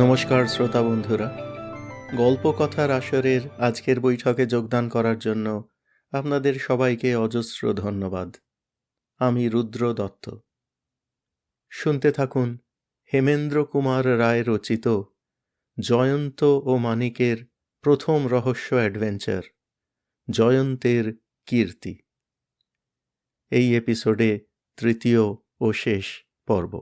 নমস্কার শ্রোতা বন্ধুরা, গল্পকথার আসরের আজকের বৈঠকে যোগদান করার জন্য আপনাদের সবাইকে অজস্র ধন্যবাদ। আমি রুদ্র দত্ত। শুনতে থাকুন হেমেন্দ্র কুমার রায় রচিত জয়ন্ত ও মানিকের প্রথম রহস্য অ্যাডভেঞ্চার, জয়ন্তের কীর্তি। এই এপিসোডে তৃতীয় ও শেষ পর্ব।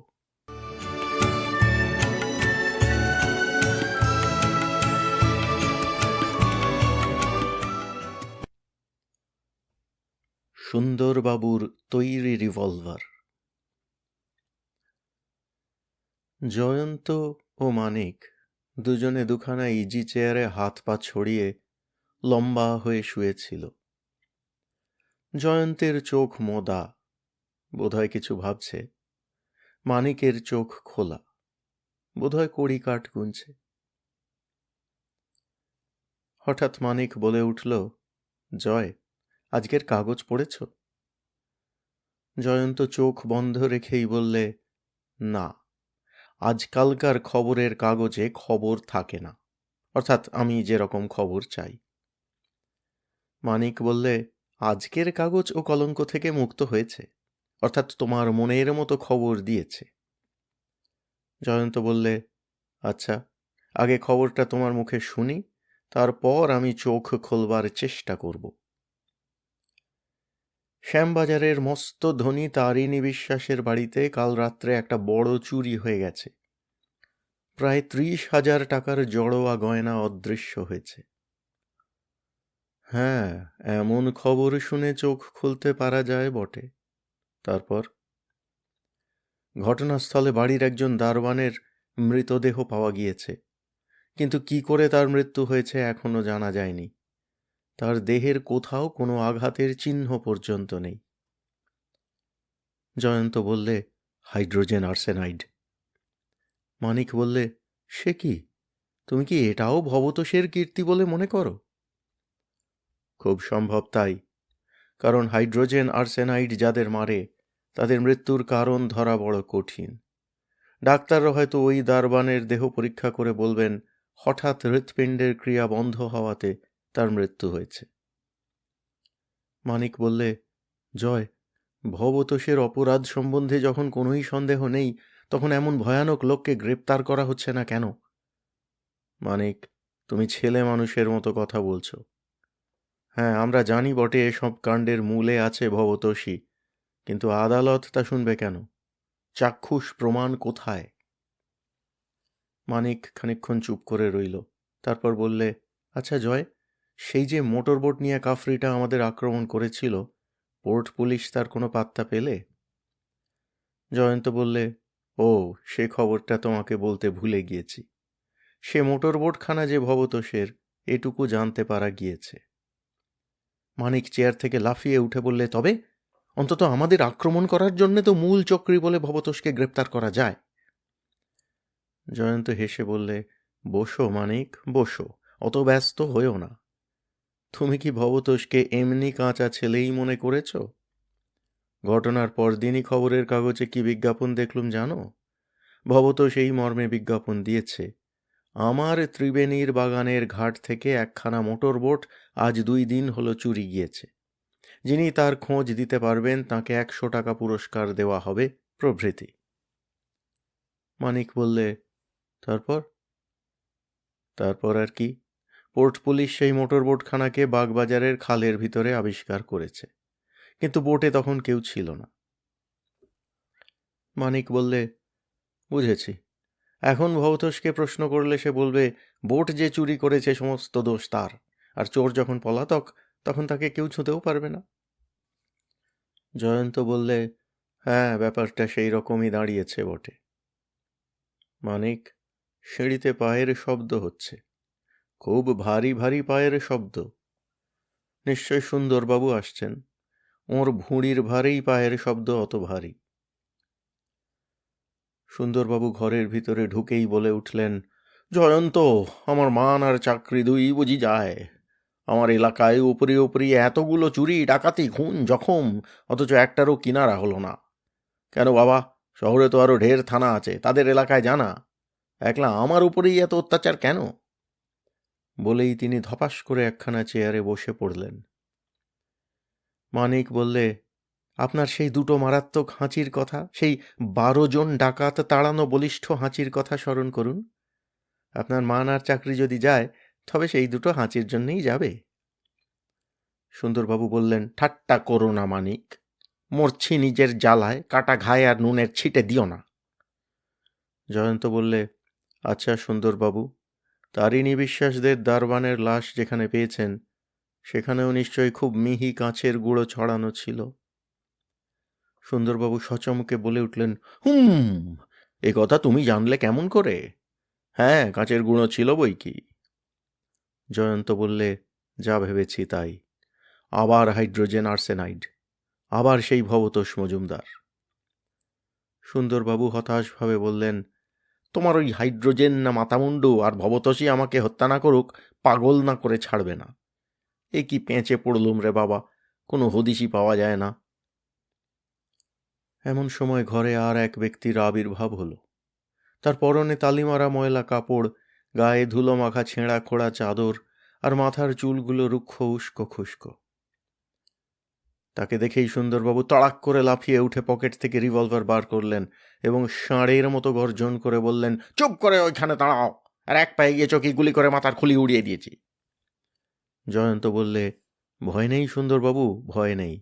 সুন্দরবাবুর তৈরি রিভলভার। জয়ন্ত ও মানিক দুজনে দুখানা ইজি চেয়ারে হাত পা ছড়িয়ে লম্বা হয়ে শুয়েছিল। জয়ন্তের চোখ মোদা, বোধহয় কিছু ভাবছে। মানিকের চোখ খোলা, বোধহয় কড়ি কাঠ গুনছে। হঠাৎ মানিক বলে উঠল, জয়, আজকের কাগজ পড়েছ? জয়ন্ত চোখ বন্ধ রেখেই বললে, না, আজকালকার খবরের কাগজে খবর থাকে না, অর্থাৎ আমি যেরকম খবর চাই। মানিক বললে, আজকের কাগজ ও কলঙ্ক থেকে মুক্ত হয়েছে, অর্থাৎ তোমার মনের মতো খবর দিয়েছে। জয়ন্ত বললে, আচ্ছা, আগে খবরটা তোমার মুখে শুনি, তারপর আমি চোখ খোলবার চেষ্টা করব। শ্যামবাজারের মস্ত ধনী তারিণী বিশ্বাসের বাড়িতে কাল রাত্রে একটা বড় চুরি হয়ে গেছে। প্রায় 30,000 টাকার জড়োয়া গয়না অদৃশ্য হয়েছে। হ্যাঁ, এমন খবর শুনে চোখ খুলতে পারা যায় বটে। তারপর ঘটনাস্থলে বাড়ির একজন দারোয়ানের মৃতদেহ পাওয়া গিয়েছে, কিন্তু কি করে তার মৃত্যু হয়েছে এখনো জানা যায়নি। তার দেহের কোথাও কোনো আঘাতের চিহ্ন পর্যন্ত নেই। জয়ন্ত বললে, হাইড্রোজেন আর্সেনাইড। মানিক বললে, সে কি, তুমি কি এটাও ভবতোষের কীর্তি বলে মনে করো? খুব সম্ভব তাই, কারণ হাইড্রোজেন আর্সেনাইড যাদের মারে তাদের মৃত্যুর কারণ ধরা বড় কঠিন। ডাক্তাররা হয়তো ওই দারবানের দেহ পরীক্ষা করে বলবেন হঠাৎ হৃৎপিণ্ডের ক্রিয়া বন্ধ হওয়াতে তার মৃত্যু হয়েছে। মানিক বললে, জয়, ভবতোষের অপরাধ সম্বন্ধে যখন কোনোই সন্দেহ নেই, তখন এমন ভয়ানক লোককে গ্রেপ্তার করা হচ্ছে না কেন? মানিক, তুমি ছেলে মানুষের মতো কথা বলছো। হ্যাঁ, আমরা জানি বটে এসব কাণ্ডের মূলে আছে ভবতোষী, কিন্তু আদালত তা শুনবে কেন? চাক্ষুষ প্রমাণ কোথায়? মানিক খানিকক্ষণ চুপ করে রইল, তারপর বললে, আচ্ছা জয়, সেই যে মোটরবোট নিয়ে কাফরিটা আমাদের আক্রমণ করেছিল, পোর্ট পুলিশ তার কোনো পাত্তা পেলে? জয়ন্ত বললে, ও, সে খবরটা তোমাকে বলতে ভুলে গিয়েছি। সে মোটরবোটখানা যে ভবতোষের, এটুকু জানতে পারা গিয়েছে। মানিক চেয়ার থেকে লাফিয়ে উঠে বললে, তবে অন্তত আমাদের আক্রমণ করার জন্য তো মূল চক্রী বলে ভবতোষকে গ্রেপ্তার করা যায়। জয়ন্ত হেসে বললে, বসো মানিক, বসো, অত ব্যস্ত হয়েও না। তুমি কি ভবতোষকে এমনি কাঁচা ছেলেই মনে করেছ? ঘটনার পরদিনই খবরের কাগজে কি বিজ্ঞাপন দেখলুম জানো? ভবতোষ এই মর্মে বিজ্ঞাপন দিয়েছে, আমার ত্রিবেণীর বাগানের ঘাট থেকে একখানা মোটরবোট আজ 2 দিন হলো চুরি গিয়েছে। যিনি তার খোঁজ দিতে পারবেন তাকে 100 টাকা পুরস্কার দেওয়া হবে, প্রভৃতি। মানিক বললে, তারপর? তারপর আর কি, পোর্ট পুলিশ সেই মোটরবোটখানাকে বাগবাজারের খালের ভিতরে আবিষ্কার করেছে, কিন্তু বোটে তখন কেউ ছিল না। মানিক বললে, বুঝেছি। এখন ভবতোষকে প্রশ্ন করলে সে বলবে বোট যে চুরি করেছে সমস্ত দোষ তার, আর চোর যখন পলাতক তখন তাকে কেউ ছুঁতেও পারবে না। জয়ন্ত বললে, হ্যাঁ, ব্যাপারটা সেই রকমই দাঁড়িয়েছে বটে। মানিক, সিঁড়িতে পায়ের শব্দ হচ্ছে, খুব ভারী ভারী পায়ের শব্দ। নিশ্চয় সুন্দরবাবু আসছেন, ওর ভুঁড়ির ভারেই পায়ের শব্দ অত ভারী। সুন্দরবাবু ঘরের ভিতরে ঢুকেই বলে উঠলেন, জয়ন্ত, আমার মান আর চাকরি দুই বুঝি যায়? আমার এলাকায় উপরি উপরি এতগুলো চুরি, ডাকাতি, খুন, জখম, অথচ একটারও কিনারা হলো না। কেন বাবা, শহরে তো আরো ঢের থানা আছে, তাদের এলাকায় জানা। একলা আমার উপরেই এত অত্যাচার কেন? বলেই তিনি ধপাস করে একখানা চেয়ারে বসে পড়লেন। মানিক বললে, আপনার সেই দুটো মারাত্মক হাঁচির কথা, সেই 12 জন ডাকাত তাড়ানো বলিষ্ঠ হাঁচির কথা স্মরণ করুন। আপনার মানার চাকরি যদি যায়, তবে সেই দুটো হাঁচির জন্যেই যাবে। সুন্দরবাবু বললেন, ঠাট্টা করো না মানিক, মরছি নিজের জ্বালায়, কাটা ঘায়ে আর নুনের ছিটে দিও না। জয়ন্ত বললে, আচ্ছা সুন্দরবাবু, তারিণী বিশ্বাসদের দারবানের লাশ যেখানে পেয়েছেন, সেখানেও নিশ্চয়ই খুব মিহি কাঁচের গুঁড়ো ছড়ানো ছিল। সুন্দরবাবু সচমকে বলে উঠলেন, এ কথা তুমি জানলে কেমন করে? হ্যাঁ, কাঁচের গুঁড়ো ছিল বই কি। জয়ন্ত বললে, যা ভেবেছি তাই। আবার হাইড্রোজেন আর্সেনাইড, আবার সেই ভবতোষ মজুমদার। সুন্দরবাবু হতাশভাবে বললেন, তোমার ওই হাইড্রোজেন না মাথামুন্ডু আর ভবতোষই আমাকে হত্যা না করুক, পাগল না করে ছাড়বে না। এ কি পেঁচে পড়লুম রে বাবা, কোনো হদিশই পাওয়া যায় না। এমন সময় ঘরে আর এক ব্যক্তির আবির্ভাব হলো। তার পরনে তালিমারা ময়লা কাপড়, গায়ে ধুলো মাখা ছেঁড়া খোড়া চাদর, আর মাথার চুলগুলো রুক্ষ উস্কো খুস্কো। তাকে দেখেই সুন্দরবাবু তড়াক করে লাফিয়ে উঠে পকেট থেকে রিভলভার বার করলেন এবং ষাঁড়ের মতো গর্জন করে বললেন, চুপ করে ওইখানে দাঁড়াও, আর এক পায়ে গিয়ে চকি গুলি করে মাথার খুলি উড়িয়ে দিয়েছি। জয়ন্ত বললে, ভয় নেই সুন্দরবাবু, ভয় নেই,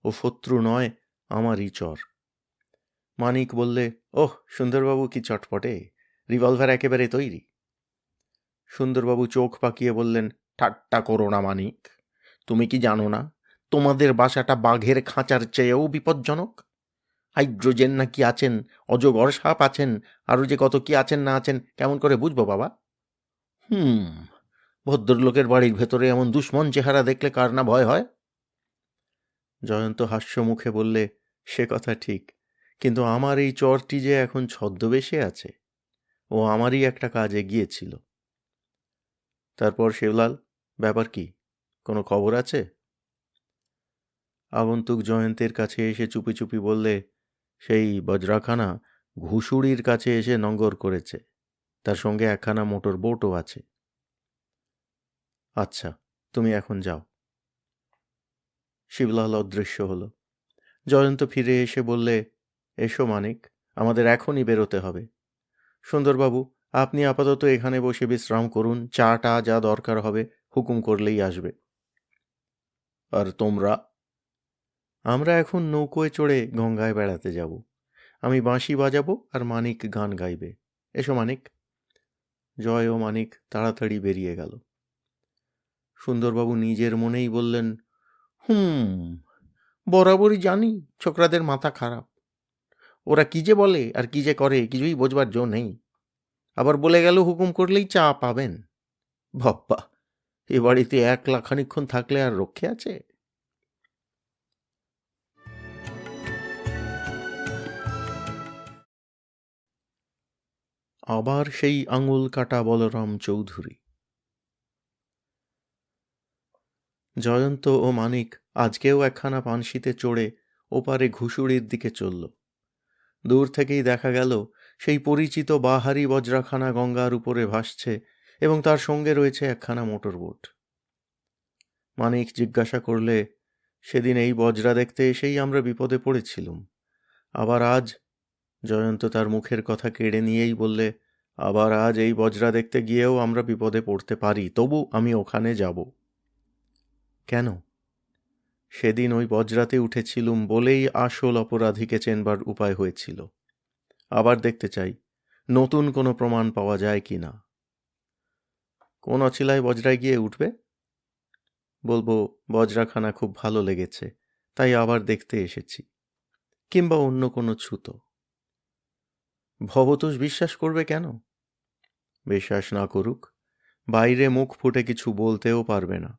ও শত্রু নয়, আমারই চর। মানিক বললে, ওহ সুন্দরবাবু কি চটপটে, রিভলভার একেবারে তৈরি। সুন্দরবাবু চোখ পাকিয়ে বললেন, ঠাট্টা করো না মানিক, তুমি কি জানো না তোমাদের বাসাটা বাঘের খাঁচার চেয়েও বিপজ্জনক? হাইড্রোজেন না কি আছেন, অজগর সাপ আছেন, আরও যে কত কি আছেন না আছেন কেমন করে বুঝবো বাবা? ভদ্রলোকের বাড়ির ভেতরে এমন দুশ্মন চেহারা দেখলে কার না ভয় হয়? জয়ন্ত হাস্য মুখে বললে, সে কথা ঠিক, কিন্তু আমার এই চরটি যে এখন ছদ্মবেশে আছে, ও আমারই একটা কাজে গিয়েছিল। তারপর শিবলাল, ব্যাপার কি, কোনো খবর আছে? আগন্তুক জয়ন্তের কাছে এসে চুপি চুপি বললে, সেই বজ্রাখানা ঘুষুড়ির কাছে এসে নঙ্গর করেছে, তার সঙ্গে একখানা মোটর বোটও আছে। আচ্ছা, তুমি এখন যাও। শিবলাল অদৃশ্য হল। জয়ন্ত ফিরে এসে বললে, এসো মানিক, আমাদের এখনই বেরোতে হবে। সুন্দরবাবু, আপনি আপাতত এখানে বসে বিশ্রাম করুন, চাটা যা দরকার হবে হুকুম করলেই আসবে। আর তোমরা? আমরা এখন নৌকোয় চড়ে গঙ্গায় বেড়াতে যাব। আমি বাঁশি বাজাবো আর মানিক গান গাইবে। এসো মানিক। জয় ও মানিক তাড়াতাড়ি বেরিয়ে গেল। সুন্দরবাবু নিজের মনেই বললেন, বরাবরই জানি ছোকরাদের মাথা খারাপ, ওরা কি যে বলে আর কি যে করে কিছুই বোঝবার জো নেই। আবার বলে গেল হুকুম করলেই চা পাবেন। বাপ্পা, এ বাড়িতে একলা খানিকক্ষণ থাকলে আর রক্ষে আছে? আবার সেই আঙুল কাটা বলরাম চৌধুরী। জয়ন্ত ও মানিক আজকেও একখানা পানশিতে চড়ে ওপারে ঘুষুড়ির দিকে চলল। দূর থেকেই দেখা গেল সেই পরিচিত বাহারি বজ্রাখানা গঙ্গার উপরে ভাসছে এবং তার সঙ্গে রয়েছে একখানা মোটর বোট। মানিক জিজ্ঞাসা করলে, সেদিন এই বজ্রা দেখতে এসেই আমরা বিপদে পড়েছিলুম, আবার আজ? জয়ন্ত তার মুখের কথা কেড়ে নিয়েই বললে, আবার আজ এই বজ্রা দেখতে গিয়েও আমরা বিপদে পড়তে পারি, তবু আমি ওখানে যাব। কেন? সেদিন ওই বজ্রাতে উঠেছিলুম বলেই আসল অপরাধীকে চেনবার উপায় হয়েছিল। আবার দেখতে চাই নতুন কোনো প্রমাণ পাওয়া যায় কি না। কোন অছিলায় বজ্রায় গিয়ে উঠবে? বলবো বজ্রাখানা খুব ভালো লেগেছে, তাই আবার দেখতে এসেছি, কিংবা অন্য কোনো ছুতো। ভবতোষ বিশ্বাস করবে কেন? বিশ্বাস না করুক, বাইরে মুখ ফুটে কিছু বলতেও পারবে না।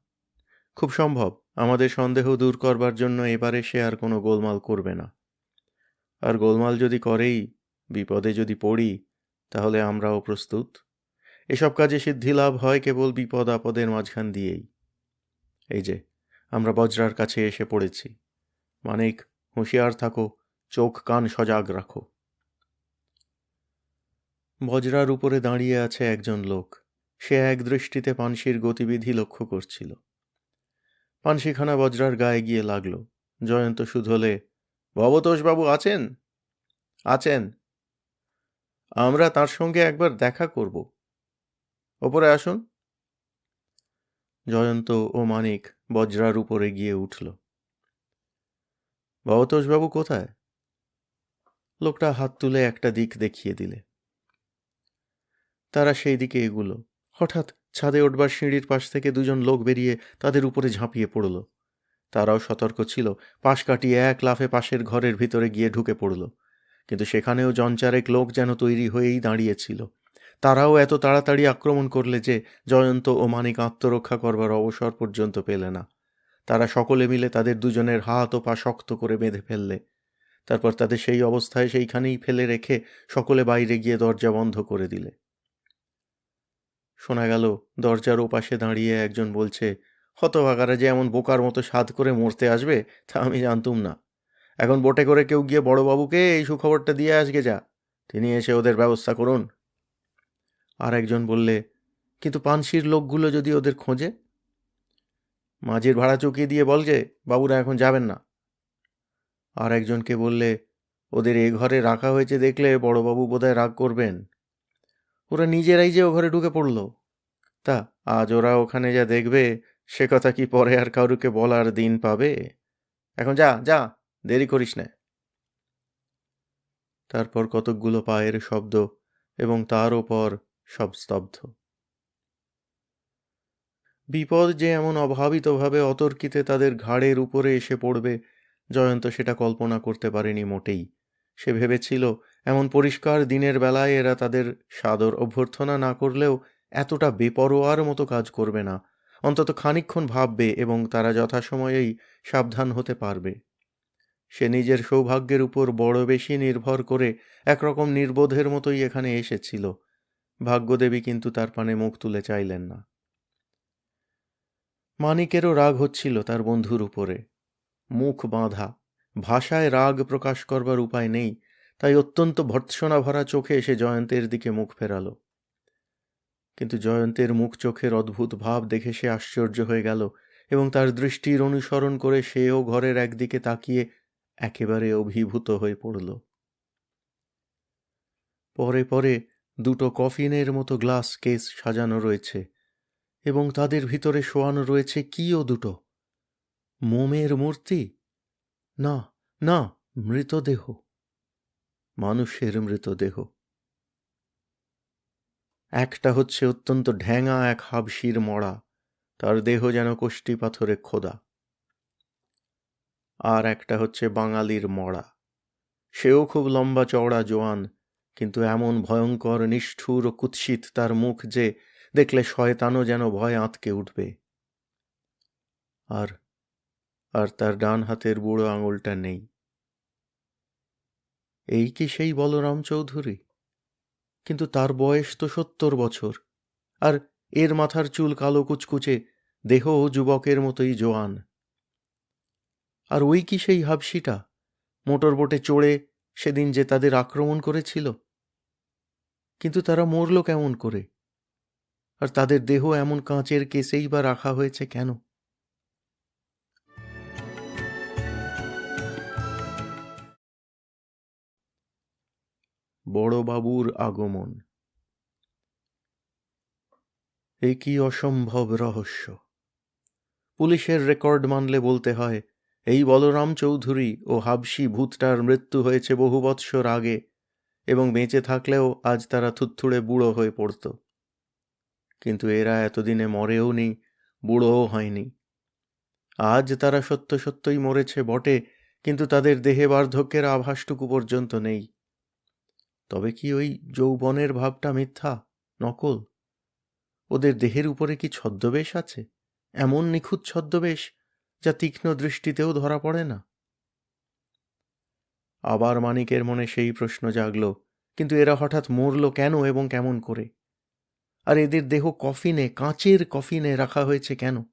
খুব সম্ভব আমাদের সন্দেহ দূর করবার জন্য এবারে সে আর কোনো গোলমাল করবে না। আর গোলমাল যদি করেই, বিপদে যদি পড়ি, তাহলে আমরাও প্রস্তুত। এসব কাজে সিদ্ধি লাভ হয় কেবল বিপদ আপদের মাঝখান দিয়েই। এই যে আমরা বজ্রার কাছে এসে পড়েছি। মানিক, হুঁশিয়ার থাকো, চোখ কান সজাগ রাখো। বজরার উপরে দাঁড়িয়ে আছে একজন লোক। সে এক দৃষ্টিতে পানশির গতিবিধি লক্ষ্য করছিল। পানশিখানা বজরার গায়ে গিয়ে লাগল। জয়ন্ত শুধোলে, ভবতোষবাবু আছেন? আছেন। আমরা তার সঙ্গে একবার দেখা করব। ওপরে আসুন। জয়ন্ত ও মানিক বজরার উপরে গিয়ে উঠল। ভবতোষবাবু কোথায়? লোকটা হাত তুলে একটা দিক দেখিয়ে দিলে। তারা সেই দিকে এগুলো। হঠাৎ ছাদে উঠবার সিঁড়ির পাশ থেকে দুজন লোক বেরিয়ে তাদের উপরে ঝাঁপিয়ে পড়ল। তারাও সতর্ক ছিল, পাশ কাটিয়ে এক লাফে পাশের ঘরের ভিতরে গিয়ে ঢুকে পড়ল। কিন্তু সেখানেও জনচারেক লোক যেন তৈরি হয়েই দাঁড়িয়েছিল। তারাও এত তাড়াতাড়ি আক্রমণ করলে যে জয়ন্ত ও মানিক আত্মরক্ষা করবার অবসর পর্যন্ত পেলে না। তারা সকলে মিলে তাদের দুজনের হাত ও পা শক্ত করে বেঁধে ফেললে। তারপর তাদের সেই অবস্থায় সেইখানেই ফেলে রেখে সকলে বাইরে গিয়ে দরজা বন্ধ করে দিলে। শোনা গেল দরজার ওপাশে দাঁড়িয়ে একজন বলছে, হতভাগারা যে এমন বোকার মতো সাধ করে মরতে আসবে তা আমি জানতুম না। এখন বোটে করে কেউ গিয়ে বড়বাবুকে এই সুখবরটা দিয়ে আসগে যা, তিনি এসে ওদের ব্যবস্থা করুন। আর একজন বললে, কিন্তু পানশির লোকগুলো যদি ওদের খোঁজে? মাঝির ভাড়া চুকিয়ে দিয়ে বল যে বাবুরা এখন যাবেন না। আর একজনকে বললে, ওদের এ ঘরে রাখা হয়েছে দেখলে বড়বাবু বোধহয় রাগ করবেন। ওরা নিজেরাই যে ও ঘরে ঢুকে পড়ল। তা আজ ওরা ওখানে যা দেখবে সে কথা কি পরে আর কারুকে বলার দিন পাবে? এখন যা যা, দেরি করিস না। তারপর কতকগুলো পায়ের শব্দ এবং তার ওপর সব স্তব্ধ। বিপদ যে এমন অভাবিতভাবে অতর্কিতে তাদের ঘাড়ের উপরে এসে পড়বে জয়ন্ত সেটা কল্পনা করতে পারেনি মোটেই। সে ভেবেছিল এমন পরিষ্কার দিনের বেলায় এরা তাদের সাদর অভ্যর্থনা না করলেও এতটা বেপরোয়ার মতো কাজ করবে না, অন্তত খানিকক্ষণ ভাববে এবং তারা যথাসময়েই সাবধান হতে পারবে। সে নিজের সৌভাগ্যের উপর বড় বেশি নির্ভর করে একরকম নির্বোধের মতোই এখানে এসেছিল। ভাগ্যদেবী কিন্তু তার পানে মুখ তুলে চাইলেন না। মানিকেরও রাগ হচ্ছিল তার বন্ধুর উপরে। মুখ বাঁধা, ভাষায় রাগ প্রকাশ করবার উপায় নেই, তাই অত্যন্ত ভর্ৎসনা ভরা চোখে এসে জয়ন্তের দিকে মুখ ফেরাল। কিন্তু জয়ন্তের মুখ চোখের অদ্ভুত ভাব দেখে সে আশ্চর্য হয়ে গেল এবং তার দৃষ্টির অনুসরণ করে সেও ঘরের একদিকে তাকিয়ে একেবারে অভিভূত হয়ে পড়ল। পরে পরে দুটো কফিনের মতো গ্লাস কেস সাজানো রয়েছে এবং তাদের ভিতরে শোয়ানো রয়েছে কিও দুটো মোমের মূর্তি। না না, মৃতদেহ, মানুষের মৃতদেহ। একটা হচ্ছে অত্যন্ত ঢ্যাঙা এক হাবশির মড়া, তার দেহ যেন কোষ্ঠী পাথরে খোদা। আর একটা হচ্ছে বাঙালির মড়া, সেও খুব লম্বা চওড়া জোয়ান, কিন্তু এমন ভয়ঙ্কর নিষ্ঠুর ও কুৎসিত তার মুখ যে দেখলে শয়তানও যেন ভয় আঁতকে উঠবে। আর আর তার ডান হাতের বুড়ো আঙুলটা নেই। এই কি সেই বলরাম চৌধুরী? কিন্তু তার বয়স তো 70 বছর, আর এর মাথার চুল কালো কুচকুচে, দেহ যুবকের মতোই জোয়ান। আর ওই কি সেই হাবশিটা মোটর বোটে চড়ে সেদিন যে তাদের আক্রমণ করেছিল? কিন্তু তারা মরল কেমন করে? আর তাদের দেহ এমন কাঁচের কেসেই বা রাখা হয়েছে কেন? বড়বাবুর আগমন। এ কি অসম্ভব রহস্য! পুলিশের রেকর্ড মানলে বলতে হয় এই বলরাম চৌধুরী ও হাবশি ভূতটার মৃত্যু হয়েছে বহু বৎসর আগে, এবং বেঁচে থাকলেও আজ তারা থুত্থুড়ে বুড়ো হয়ে পড়ত। কিন্তু এরা এতদিনে মরেও নি, বুড়োও হয়নি। আজ তারা সত্য সত্যই মরেছে বটে, কিন্তু তাদের দেহে বার্ধক্যের আভাসটুকু পর্যন্ত নেই। তবে কি ওই যৌবনের ভাবটা মিথ্যা, নকল? ওদের দেহের উপরে কি ছদ্মবেশ আছে, এমন নিখুঁত ছদ্মবেশ যা তীক্ষ্ণ দৃষ্টিতেও ধরা পড়ে না? আবার মানিকের মনে সেই প্রশ্ন জাগল, কিন্তু এরা হঠাৎ মরল কেন এবং কেমন করে? আর এদের দেহ কফিনে, কাঁচের কফিনে রাখা হয়েছে কেন?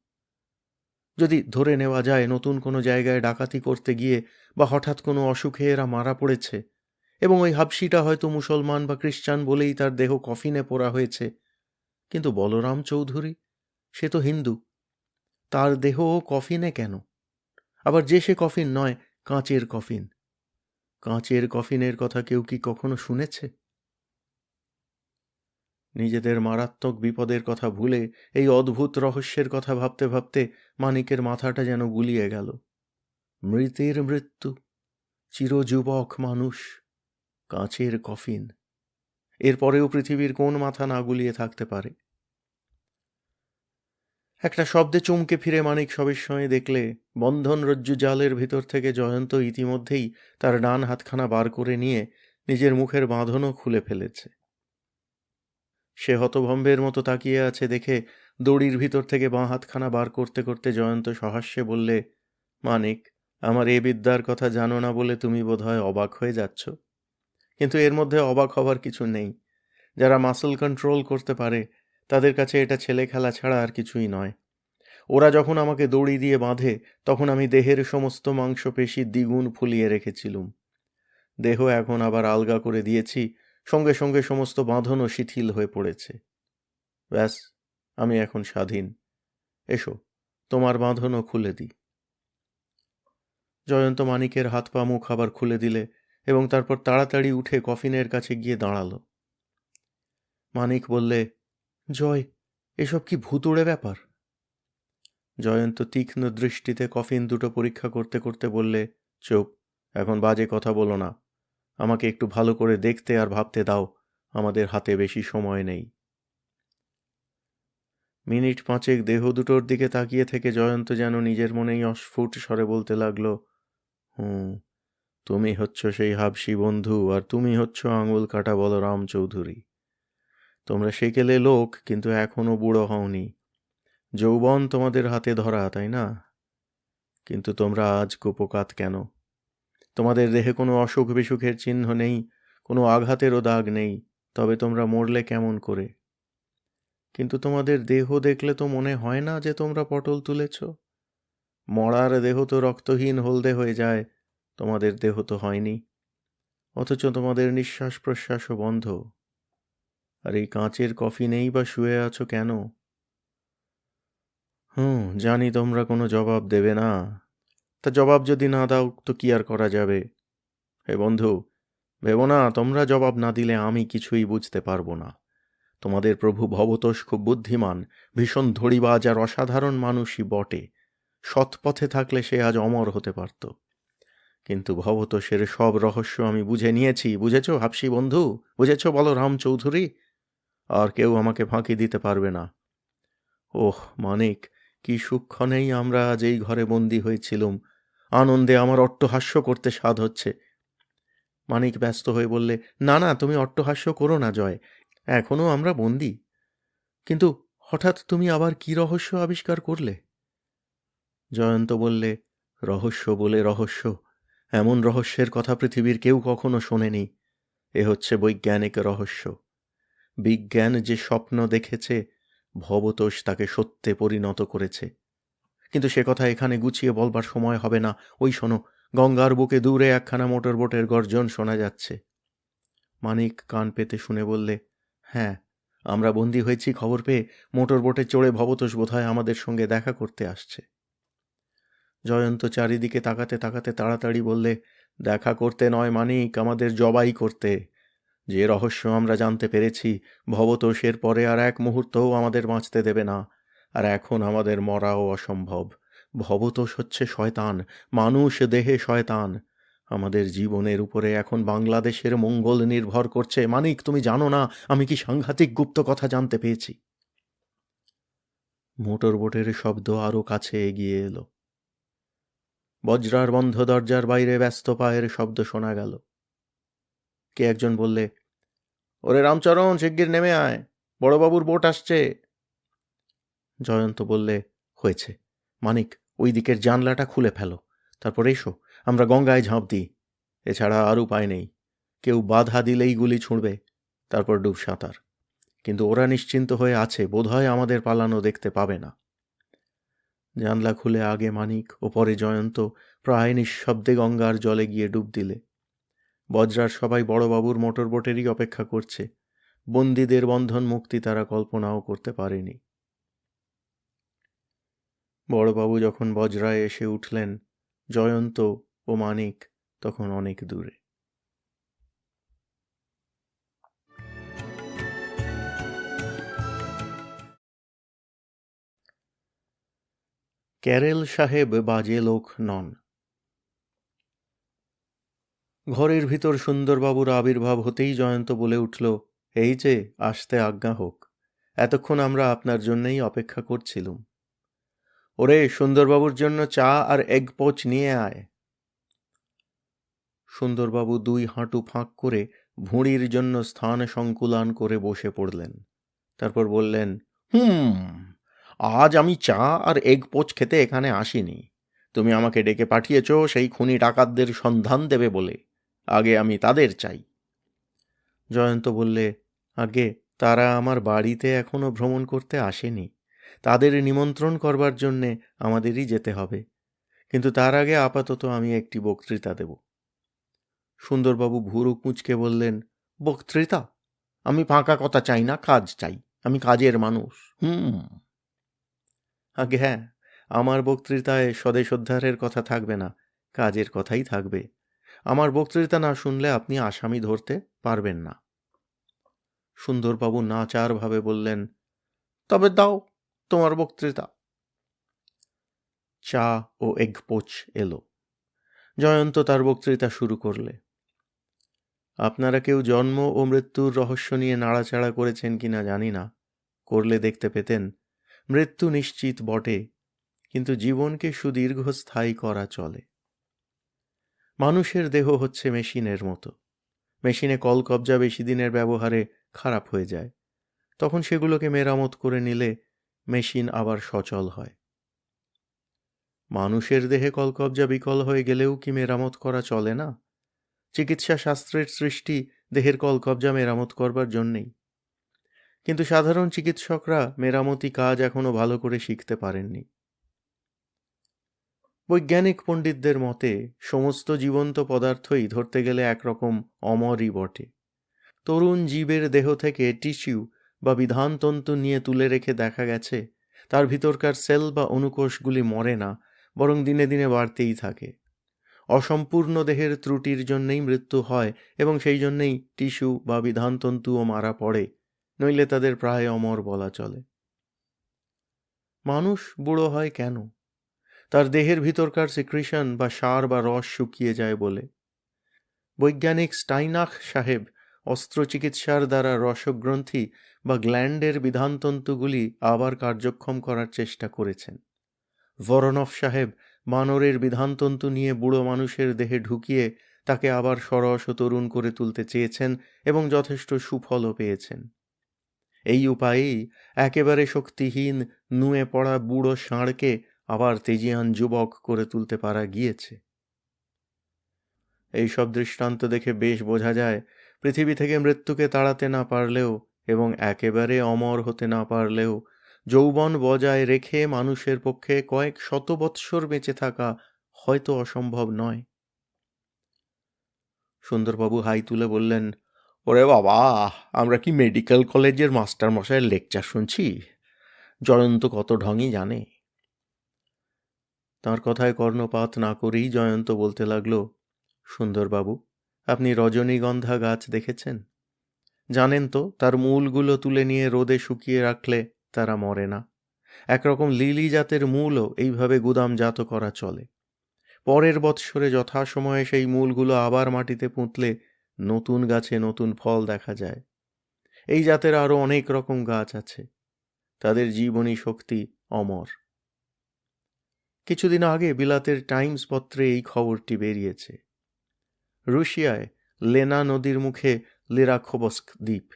যদি ধরে নেওয়া যায় নতুন কোনো জায়গায় ডাকাতি করতে গিয়ে বা হঠাৎ কোনো অসুখে এরা মারা পড়েছে, এবং ওই হাবশিটা হয়তো মুসলমান বা খ্রিস্টান বলেই তার দেহ কফিনে পোড়া হয়েছে, কিন্তু বলরাম চৌধুরী সে তো হিন্দু, তার দেহ কফিনে কেন? আবার যে সে কফিন নয়, কাঁচের কফিন। কাঁচের কফিনের কথা কেউ কি কখনো শুনেছে? নিজেদের মারাত্মক বিপদের কথা ভুলে এই অদ্ভুত রহস্যের কথা ভাবতে ভাবতে মানিকের মাথাটা যেন গুলিয়ে গেল। মৃতের মৃত্যু, চিরযুবক মানুষ, কাঁচের কফিন, এরপরেও পৃথিবীর কোন মাথা না গুলিয়ে থাকতে পারে? একটা শব্দে চমকে ফিরে মানিক সবিস্ময়ে দেখলে বন্ধন রজ্জু জালের ভিতর থেকে জয়ন্ত ইতিমধ্যেই তার ডান হাতখানা বার করে নিয়ে নিজের মুখের বাঁধনও খুলে ফেলেছে। সে হতভম্বের মতো তাকিয়ে আছে দেখে দড়ির ভিতর থেকে বাঁ হাতখানা বার করতে করতে জয়ন্ত সহাস্যে বললে, মানিক, আমার এ বিদ্যার কথা জানো না বলে তুমি বোধহয় অবাক হয়ে যাচ্ছ, কিন্তু এর মধ্যে অবাক হবার কিছু নেই। যারা মাসল কন্ট্রোল করতে পারে তাদের কাছে এটা ছেলে খেলা ছাড়া আর কিছুই নয়। ওরা যখন আমাকে দড়ি দিয়ে বাঁধে তখন আমি দেহের সমস্ত মাংসপেশি দ্বিগুণ ফুলিয়ে রেখেছিলুম। দেহ এখন আবার আলগা করে দিয়েছি, সঙ্গে সঙ্গে সমস্ত বাঁধনও শিথিল হয়ে পড়েছে। ব্যাস, আমি এখন স্বাধীন। এসো, তোমার বাঁধনও খুলে দিই। জয়ন্ত মানিকের হাত পা মুখ আবার খুলে দিলে এবং তারপর তাড়াতাড়ি উঠে কফিনের কাছে গিয়ে দাঁড়াল। মানিক বললে, জয়, এসব কি ভুতুড়ে ব্যাপার? জয়ন্ত তীক্ষ্ণ দৃষ্টিতে কফিন দুটো পরীক্ষা করতে করতে বললে, চুপ, এখন বাজে কথা বলো না। আমাকে একটু ভালো করে দেখতে আর ভাবতে দাও, আমাদের হাতে বেশি সময় নেই। মিনিট পাঁচেক দেহ দুটোর দিকে তাকিয়ে থেকে জয়ন্ত যেন নিজের মনেই অস্ফুট স্বরে বলতে লাগলো, তুমি হচ্ছ সেই হাবশি বন্ধু, আর তুমি হচ্ছ আঙুল কাটা বলরাম চৌধুরী। তোমরা সেকেলে লোক, কিন্তু এখনো বুড়ো হওনি। যৌবন তোমাদের হাতে ধরা, তাই না? কিন্তু তোমরা আজ কুপোকাত কেন? তোমাদের দেহে কোনো অসুখ বিসুখের চিহ্ন নেই, কোনো আঘাতেরও দাগ নেই, তবে তোমরা মরলে কেমন করে? কিন্তু তোমাদের দেহ দেখলে তো মনে হয় না যে তোমরা পটল তুলেছ। মরার দেহ তো রক্তহীন হলদে হয়ে যায়, তোমাদের দেহ তো হয়নি। অথচ তোমাদের নিঃশ্বাস প্রশ্বাসও বন্ধ। আর এই কাঁচের কফিনেই বা শুয়ে আছো কেন? জানি তোমরা কোনো জবাব দেবে না। তা জবাব যদি না দাও তো কি আর করা যাবে? হে বন্ধু, ভেবো না তোমরা জবাব না দিলে আমি কিছুই বুঝতে পারবো না। তোমাদের প্রভু ভবতোষ খুব বুদ্ধিমান, ভীষণ ধড়িবাজ আর অসাধারণ মানুষই বটে। সৎ পথে থাকলে সে আজ অমর হতে পারত। কিন্তু ভবতোষের সব রহস্য আমি বুঝে নিয়েছি, বুঝেছ হাবশি বন্ধু, বুঝেছ বলরাম চৌধুরী? আর কেউ আমাকে ফাঁকি দিতে পারবে না। ওহ মানিক, কি সুক্ষণেই আমরা আজ এই ঘরে বন্দী হয়েছিলুম। আনন্দে আমার অট্টহাস্য করতে স্বাদ হচ্ছে। মানিক ব্যস্ত হয়ে বললে, না না, তুমি অট্টহাস্য করো না জয়, এখনো আমরা বন্দী। কিন্তু হঠাৎ তুমি আবার কি রহস্য আবিষ্কার করলে? জয়ন্ত বললে, রহস্য বলে রহস্য, এমন রহস্যের কথা পৃথিবীর কেউ কখনো শোনেনি। এ হচ্ছে বৈজ্ঞানিক রহস্য। বিজ্ঞান যে স্বপ্ন দেখেছে, ভবতোষ তাকে সত্যে পরিণত করেছে। কিন্তু সে কথা এখানে গুছিয়ে বলবার সময় হবে না। ওই শোনো, গঙ্গার বুকে দূরে একখানা মোটর বোটের গর্জন শোনা যাচ্ছে। মানিক কান পেতে শুনে বললে, হ্যাঁ, আমরা বন্দী হয়েছি খবর পেয়ে মোটর বোটে চড়ে ভবতোষ বোধহয় আমাদের সঙ্গে দেখা করতে আসছে। জয়ন্ত চারিদিকে তাকাতে তাকাতে তাড়াতাড়ি বললে, দেখা করতে নয় মানিক, আমাদের জবাই করতে। যে রহস্য আমরা জানতে পেরেছি, ভবতোষের পরে আর এক মুহূর্তও আমাদের বাঁচতে দেবে না। আর এখন আমাদের মরাও অসম্ভব। ভবতোষ হচ্ছে শয়তান, মানুষ দেহে শয়তান। আমাদের জীবনের উপরে এখন বাংলাদেশের মঙ্গল নির্ভর করছে। মানিক, তুমি জানো না আমি কি সাংঘাতিক গুপ্ত কথা জানতে পেয়েছি। মোটর বোটের শব্দ আরো কাছে এগিয়ে এলো। বজ্রার বন্ধ দরজার বাইরে ব্যস্ত পায়ের শব্দ শোনা গেল। কে একজন বললে, ওরে রামচরণ, শিগগির নেমে আয়, বড়বাবুর বোট আসছে। জয়ন্ত বললে, হয়েছে। মানিক, ওই দিকের জানলাটা খুলে ফেলো, তারপর এসো আমরা গঙ্গায় ঝাঁপ দিই। এছাড়া আর উপায় নেই। কেউ বাধা দিলেই গুলি ছুঁড়বে, তারপর ডুব সাঁতার। কিন্তু ওরা নিশ্চিন্ত হয়ে আছে, বোধহয় আমাদের পালানো দেখতে পাবে না। জানলা খুলে আগে মানিক ও পরে জয়ন্ত প্রায় নিঃশব্দে গঙ্গার জলে গিয়ে ডুব দিলে। বজরার সবাই বড়বাবুর মোটরবোটেরই অপেক্ষা করছে। বন্দীদের বন্ধন মুক্তি তারা কল্পনাও করতে পারেনি। বড়বাবু যখন বজরায় এসে উঠলেন, জয়ন্ত ও মানিক তখন অনেক দূরে। ক্যারেল সাহেব বাজে লোক নন। ঘরের ভিতর সুন্দরবাবুর আবির্ভাব হতেই জয়ন্ত বলে উঠল, এই যে, আসতে আজ্ঞা হোক, এতক্ষণ আমরা আপনার জন্যেই অপেক্ষা করছিলুম। ওরে, সুন্দরবাবুর জন্য চা আর এগ পোচ নিয়ে আয়। সুন্দরবাবু 2 হাঁটু ফাঁক করে ভুঁড়ির জন্য স্থান সংকুলান করে বসে পড়লেন। তারপর বললেন, আজ আমি চা আর এগ পোচ খেতে এখানে আসিনি। তুমি আমাকে ডেকে পাঠিয়েছ সেই খুনি ডাকাতদের সন্ধান দেবে বলে। আগে আমি তাদের চাই। জয়ন্ত বললে, আগে তারা আমার বাড়িতে এখনো ভ্রমণ করতে আসেনি। তাদের নিমন্ত্রণ করবার জন্যে আমাদেরই যেতে হবে, কিন্তু তার আগে আপাতত আমি একটি বক্তৃতা দেব। সুন্দরবাবু ভুরু কুঁচকে বললেন, বক্তৃতা? আমি ফাঁকা কথা চাই না, কাজ চাই। আমি কাজের মানুষ। আগে হ্যাঁ, আমার বক্তৃতায় স্বদেশোদ্ধারের কথা থাকবে না, কাজের কথাই থাকবে। আমার বক্তৃতা না শুনলে আপনি আসামি ধরতে পারবেন না। সুন্দরবাবু নাচার ভাবে বললেন, তবে দাও তোমার বক্তৃতা। চা ও এগ পোচ এলো। জয়ন্ত তার বক্তৃতা শুরু করলে, আপনারা কেউ জন্ম ও মৃত্যুর রহস্য নিয়ে নাড়াচাড়া করেছেন কিনা জানি না, করলে দেখতে পেতেন মৃত্যু নিশ্চিত বটে, কিন্তু জীবনকে সুদীর্ঘস্থায়ী করা চলে। মানুষের দেহ হচ্ছে মেশিনের মতো। মেশিনে কলকবজা বেশি দিনের ব্যবহারে খারাপ হয়ে যায়, তখন সেগুলোকে মেরামত করে নিলে মেশিন আবার সচল হয়। মানুষের দেহে কলকবজা বিকল হয়ে গেলেও কি মেরামত করা চলে না? চিকিৎসা শাস্ত্রের সৃষ্টি দেহের কলকবজা মেরামত করবার জন্যেই, কিন্তু সাধারণ চিকিৎসকরা মেরামতি কাজ এখনো ভালো করে শিখতে পারেননি। বৈজ্ঞানিক পণ্ডিতদের মতে সমস্ত জীবন্ত পদার্থই ধরতে গেলে একরকম অমরই বটে। তরুণ জীবের দেহ থেকে টিস্যু বা বিধানতন্তু নিয়ে তুলে রেখে দেখা গেছে তার ভিতরকার সেল বা অনুকোষগুলি মরে না, বরং দিনে দিনে বাড়তেই থাকে। অসম্পূর্ণ দেহের ত্রুটির জন্যেই মৃত্যু হয়, এবং সেই জন্যেই টিস্যু বা বিধানতন্তুও মারা পড়ে, নইলে তাদের প্রায় অমর বলা চলে। মানুষ বুড়ো হয় কেন? তার দেহের ভিতরকার সিক্রিশন বা সার বা রস শুকিয়ে যায় বলে। বৈজ্ঞানিক স্টাইনাখ সাহেব অস্ত্রচিকিৎসার দ্বারা রসগ্রন্থি বা গ্ল্যান্ডের বিধানতন্তুগুলি আবার কার্যক্ষম করার চেষ্টা করেছেন। ভরনফ সাহেব বানরের বিধানতন্তু নিয়ে বুড়ো মানুষের দেহে ঢুকিয়ে তাকে আবার সরস ও তরুণ করে তুলতে চেয়েছেন এবং যথেষ্ট সুফলও পেয়েছেন। এই উপায়েই একেবারে শক্তিহীন নুয়ে পড়া বুড়ো ষাঁড়কে আবার তেজিয়ান যুবক করে তুলতে পারা গিয়েছে। এই সব দৃষ্টান্ত দেখে বেশ বোঝা যায়, পৃথিবী থেকে মৃত্যুকে তাড়াতে না পারলেও এবং একেবারে অমর হতে না পারলেও যৌবন বজায় রেখে মানুষের পক্ষে কয়েক শত বৎসর বেঁচে থাকা হয়তো অসম্ভব নয়। সুন্দরবাবু হাই তুলে বললেন, ওরে বাবা, আমরা কি মেডিকেল কলেজের মাস্টার মশাইয়ের লেকচার শুনছি? জয়ন্ত কত ঢঙই জানে। তাঁর কথায় কর্ণপাত না করেই জয়ন্ত বলতে লাগল, সুন্দরবাবু, আপনি রজনীগন্ধা গাছ দেখেছেন? জানেন তো তার মূলগুলো তুলে নিয়ে রোদে শুকিয়ে রাখলে তারা মরে না। একরকম লিলি জাতের মূলও এইভাবে গুদামজাত করা চলে। পরের বৎসরে যথাসময়ে সেই মূলগুলো আবার মাটিতে পুঁতলে নতুন গাছে নতুন ফল দেখা যায়। এই জাতের আরও অনেক রকম গাছ আছে, তাদের জীবনী শক্তি অমর। কিছুদিন আগে বিলাতের টাইমস পত্রে এই খবরটি বেরিয়েছে। রুশিয়ায় লেনা নদীর মুখে লিরাখোবস্ক দ্বীপ,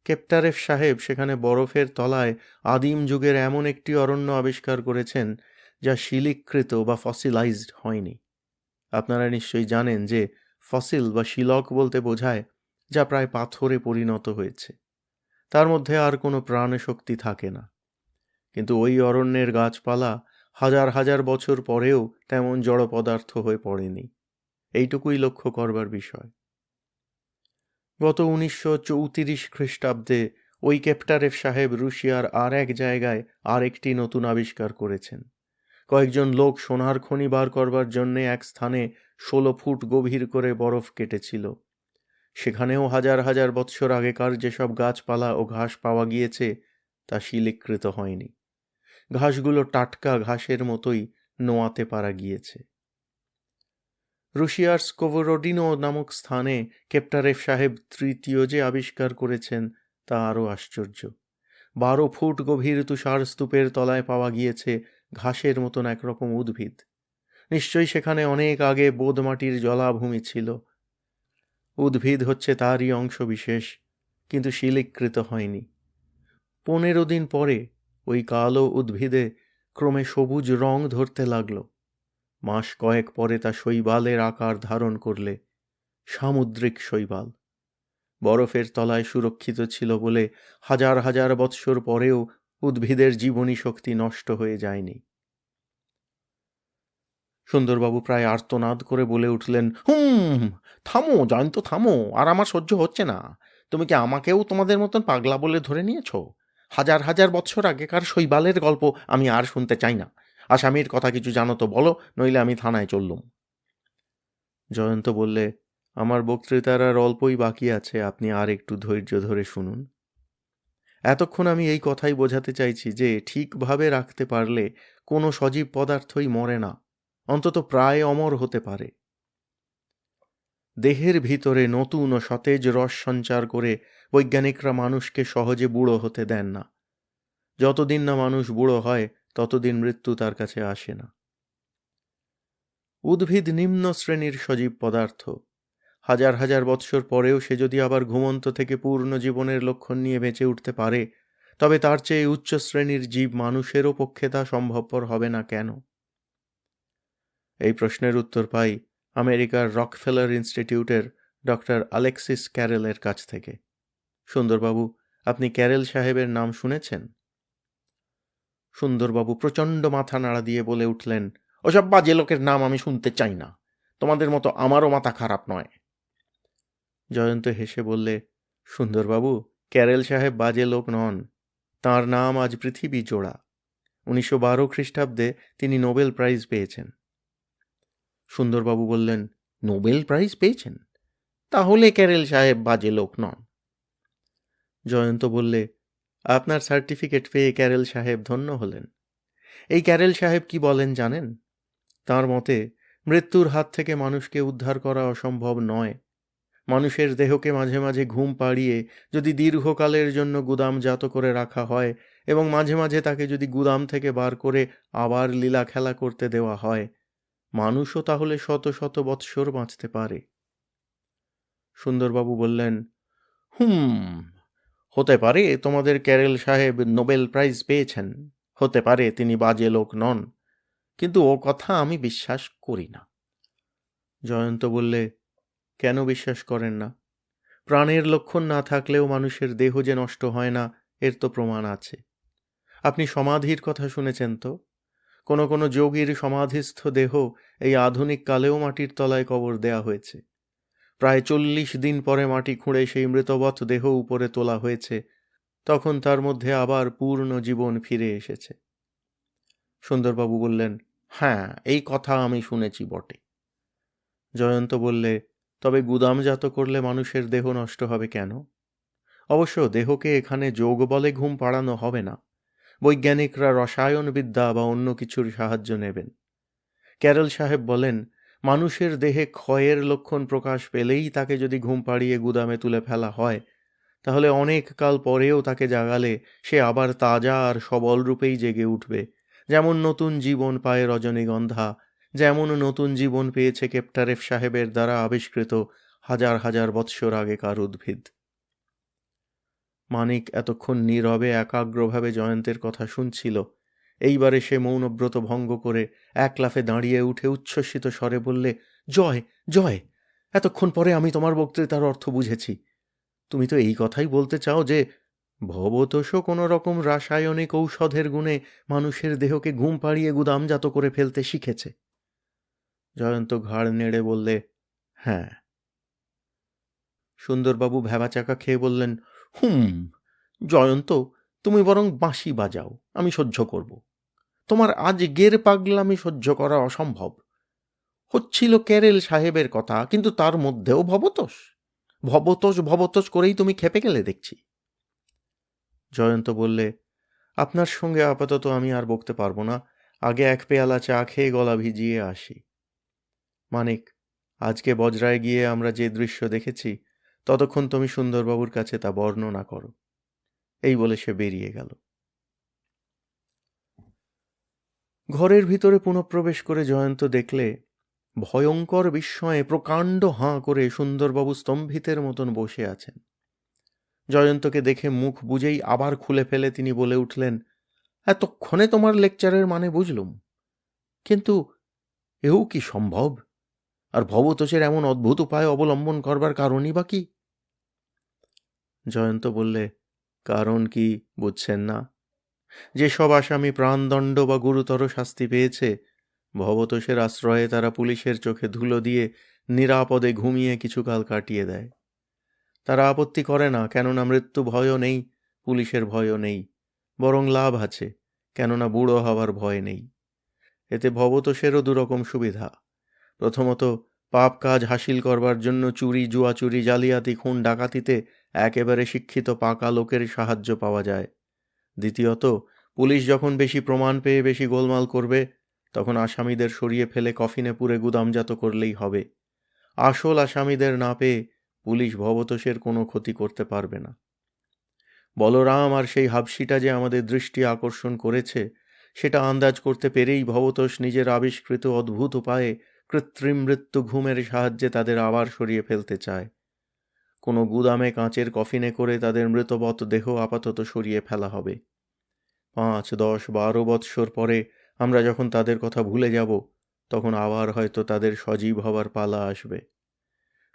কেপ্টারেফ সাহেব সেখানে বরফের তলায় আদিম যুগের এমন একটি অরণ্য আবিষ্কার করেছেন যা শিলিকৃত বা ফসিলাইজড হয়নি। আপনারা নিশ্চয়ই জানেন যে ফসিল বা শিলক বলতে বোঝায় যা প্রায় পাথরে পরিণত হয়েছে, তার মধ্যে আর কোনো প্রাণশক্তি থাকে না। কিন্তু ওই অরণ্যের গাছপালা হাজার হাজার বছর পরেও তেমন জড় পদার্থ হয়ে পড়েনি। এইটুকুই লক্ষ্য করবার বিষয়। গত 1934 খ্রিস্টাব্দে ওই কেপটারেভ সাহেব রুশিয়ার আর এক জায়গায় আর একটি নতুন আবিষ্কার করেছেন। কয়েকজন লোক সোনার খনি বার করবার জন্যে এক স্থানে 16 ফুট গভীর করে বরফ কেটেছিল। সেখানেও হাজার হাজার বৎসর আগেকার যেসব গাছপালা ও ঘাস পাওয়া গিয়েছে তা শিলীকৃত হয়নি। ঘাসগুলো টাটকা ঘাসের মতোই নোয়াতে পারা গিয়েছে। রুশিয়ার স্কোভোরোডিনো নামক স্থানে কেপটারেভ সাহেব তৃতীয় যে আবিষ্কার করেছেন তা আরও আশ্চর্য। 12 ফুট গভীর তুষার স্তূপের তলায় পাওয়া গিয়েছে ঘাসের মতন একরকম উদ্ভিদ। নিশ্চয়ই সেখানে অনেক আগে বোদমাটির জলাভূমি ছিল। উদ্ভিদ হচ্ছে তারই অংশ বিশেষ, কিন্তু শিলীকৃত হয়নি। 15 দিন পরে ওই কালো উদ্ভিদে ক্রমে সবুজ রং ধরতে লাগল। মাস কয়েক পরে তা শৈবালের আকার ধারণ করলে সামুদ্রিক শৈবাল। বরফের তলায় সুরক্ষিত ছিল বলে হাজার হাজার বৎসর পরেও উদ্ভিদের জীবনী শক্তি নষ্ট হয়ে যায়নি। সুন্দরবাবু প্রায় আর্তনাদ করে বলে উঠলেন, থামো জয়ন্ত, থামো, আর আমার সহ্য হচ্ছে না। তুমি কি আমাকেও তোমাদের মতন পাগলা বলে ধরে নিয়েছো? হাজার হাজার বৎসর আগেকার শৈবালের গল্প আমি আর শুনতে চাই না। আসামির কথা কিছু জানো তো বলো, নইলে আমি থানায় চললুম। জয়ন্ত বললে, আমার বক্তৃতার আর অল্পই বাকি আছে, আপনি আর একটু ধৈর্য ধরে শুনুন। এতক্ষণ আমি এই কথাই বোঝাতে চাইছি যে ঠিকভাবে রাখতে পারলে কোনো সজীব পদার্থই মরে না, অন্তত প্রায় অমর হতে পারে। দেহের ভিতরে নতুন ও সতেজ রস সঞ্চার করে বৈজ্ঞানিকরা মানুষকে সহজে বুড়ো হতে দেন না। যতদিন না মানুষ বুড়ো হয় ততদিন মৃত্যু তার কাছে আসে না। উদ্ভিদ নিম্ন শ্রেণীর সজীব পদার্থ। হাজার হাজার বৎসর পরেও সে যদি আবার ঘুমন্ত থেকে পূর্ণ জীবনের লক্ষণ নিয়ে বেঁচে উঠতে পারে, তবে তার চেয়ে উচ্চ শ্রেণীর জীব মানুষেরও পক্ষে তা সম্ভবপর হবে না কেন? এই প্রশ্নের উত্তর পাই আমেরিকার রকফেলার ইনস্টিটিউটের ডক্টর আলেক্সিস ক্যারেলের কাছ থেকে। সুন্দরবাবু, আপনি ক্যারেল সাহেবের নাম শুনেছেন? সুন্দরবাবু প্রচণ্ড মাথা নাড়া দিয়ে বলে উঠলেন, ওসব বাজে লোকের নাম আমি শুনতে চাই না। তোমাদের মতো আমারও মাথা খারাপ নয়। জয়ন্ত হেসে বললে, সুন্দরবাবু, ক্যারেল সাহেব বাজে লোক নন। তাঁর নাম আজ পৃথিবী জোড়া। 1912 খ্রিস্টাব্দে তিনি নোবেল প্রাইজ পেয়েছেন। সুন্দরবাবু বললেন, নোবেল প্রাইজ পেয়েছেন? তাহলে ক্যারেল সাহেব বাজে লোক নন। জয়ন্ত বললে, আপনার সার্টিফিকেট পেয়ে ক্যারেল সাহেব ধন্য হলেন। এই ক্যারেল সাহেব কি বলেন জানেন? তাঁর মতে মৃত্যুর হাত থেকে মানুষকে উদ্ধার করা অসম্ভব নয়। মানুষের দেহকে মাঝে মাঝে ঘুম পাড়িয়ে যদি দীর্ঘকালের জন্য গুদামজাত করে রাখা হয় এবং মাঝে মাঝে তাকে যদি গুদাম থেকে বার করে আবার লীলা খেলা করতে দেওয়া হয়, মানুষও তাহলে শত শত বৎসর বাঁচতে পারে। সুন্দরবাবু বললেন, হতে পারে তোমাদের ক্যারেল সাহেব নোবেল প্রাইজ পেয়েছেন, হতে পারে তিনি বাজে লোক নন, কিন্তু ও কথা আমি বিশ্বাস করি না। জয়ন্ত বললে, কেন বিশ্বাস করেন না? প্রাণের লক্ষণ না থাকলেও মানুষের দেহ যে নষ্ট হয় না, এর তো প্রমাণ আছে। আপনি সমাধির কথা শুনেছেন তো? কোনো কোনো যোগীর সমাধিস্থ দেহ এই আধুনিক কালেও মাটির তলায় কবর দেয়া হয়েছে। প্রায় 40 দিন পরে মাটি খুঁড়ে সেই মৃতবৎ দেহ উপরে তোলা হয়েছে, তখন তার মধ্যে আবার পূর্ণ জীবন ফিরে এসেছে। সুন্দরবাবু বললেন, হ্যাঁ, এই কথা আমি শুনেছি বটে। জয়ন্ত বললে, তবে গুদামজাত করলে মানুষের দেহ নষ্ট হবে কেন? অবশ্য দেহকে এখানে যোগ বলে ঘুম পাড়ানো হবে না। বৈজ্ঞানিকরা রসায়নবিদ্যা বা অন্য কিছুর সাহায্য নেবেন। ক্যারল সাহেব বলেন, মানুষের দেহে ক্ষয়ের লক্ষণ প্রকাশ পেলেই তাকে যদি ঘুম পাড়িয়ে গুদামে তুলে ফেলা হয়, তাহলে অনেক কাল পরেও তাকে জাগালে সে আবার তাজা আর সবল রূপেই জেগে উঠবে। যেমন নতুন জীবন পায় রজনীগন্ধা, যেমন নতুন জীবন পেয়েছে কেপটারেভ সাহেবের দ্বারা আবিষ্কৃত হাজার হাজার বৎসর আগেকার উদ্ভিদ। মানিক এতক্ষণ নীরবে একাগ্রভাবে জয়ন্তের কথা শুনছিল। এইবারে সে মৌনব্রত ভঙ্গ করে এক লাফে দাঁড়িয়ে উঠে উচ্ছ্বসিত স্বরে বললে, জয় জয়, এতক্ষণ পরে আমি তোমার বক্তৃতার অর্থ বুঝেছি। তুমি তো এই কথাই বলতে চাও যে ভবতোষ কোনো রকম রাসায়নিক ঔষধের গুণে মানুষের দেহকে ঘুম পাড়িয়ে গুদামজাত করে ফেলতে শিখেছে। জয়ন্ত ঘাড় নেড়ে বললে, হ্যাঁ। সুন্দরবাবু ভ্যাবাচাকা খেয়ে বললেন, জয়ন্ত, তুমি বরং বাঁশি বাজাও, আমি সহ্য করব। তোমার আজকের পাগলামি সহ্য করা অসম্ভব। হচ্ছিল কেরেল সাহেবের কথা, কিন্তু তার মধ্যেও ভবতোষ ভবতোষ ভবতোষ করেই তুমি খেপে গেলে দেখছি। জয়ন্ত বললে, আপনার সঙ্গে আপাতত আমি আর বকতে পারবো না, আগে এক পেয়ালা চা খেয়ে গলা ভিজিয়ে আসি। মানিক, আজকে বজরায় গিয়ে আমরা যে দৃশ্য দেখেছি, ততক্ষণ তুমি সুন্দরবাবুর কাছে তা বর্ণনা করো। এই বলে সে বেরিয়ে গেল। ঘরের ভিতরে পুনঃপ্রবেশ করে জয়ন্ত দেখলে ভয়ঙ্কর বিস্ময়ে প্রকাণ্ড হাঁ করে সুন্দরবাবু স্তম্ভিতের মতন বসে আছেন। জয়ন্তকে দেখে মুখ বুজেই আবার খুলে ফেলে তিনি বলে উঠলেন, এতক্ষণে তোমার লেকচারের মানে বুঝলুম, কিন্তু এও কি সম্ভব? আর ভবতোষের এমন অদ্ভুত উপায় অবলম্বন করবার কারণই বা কি? জয়ন্ত বললে, কারণ কি বুঝছেন না? যেসব আসামি প্রাণদণ্ড বা গুরুতর শাস্তি পেয়েছে, ভবতোষের আশ্রয়ে তারা পুলিশের চোখে ধুলো দিয়ে নিরাপদে ঘুমিয়ে কিছুকাল কাটিয়ে দেয়। তারা আপত্তি করে না, কেননা মৃত্যু ভয়ও নেই, পুলিশের ভয়ও নেই। বরং লাভ আছে, কেননা বুড়ো হওয়ার ভয় নেই। এতে ভবতোষেরও দুরকম সুবিধা। প্রথমত, পাপ কাজ হাসিল করবার জন্য চুরি, জুয়াচুরি, জালিয়াতি, খুন, ডাকাতিতে একেবারে শিক্ষিত পাকা লোকের সাহায্য পাওয়া যায়। দ্বিতীয়ত, পুলিশ যখন বেশি প্রমাণ পেয়ে বেশি গোলমাল করবে, তখন আসামিদের সরিয়ে ফেলে কফিনে পুরে গুদামজাত করলেই হবে। আসল আসামিদের না পেয়ে পুলিশ ভবতোষের কোনো ক্ষতি করতে পারবে না। বলরাম আর সেই হাবশিটা যে আমাদের দৃষ্টি আকর্ষণ করেছে, সেটা আন্দাজ করতে পেরেই ভবতোষ নিজের আবিষ্কৃত অদ্ভুত উপায়ে কৃত্রিম মৃত্যু ঘুমের সাহায্যে তাদের আবার সরিয়ে ফেলতে চায়। কোনো গুদামে কাঁচের কফিনে করে তাদের মৃতবৎ দেহ আপাতত সরিয়ে ফেলা হবে। 5, 10, 12 বৎসর পরে আমরা যখন তাদের কথা ভুলে যাব, তখন আবার হয়তো তাদের সজীব হবার পালা আসবে।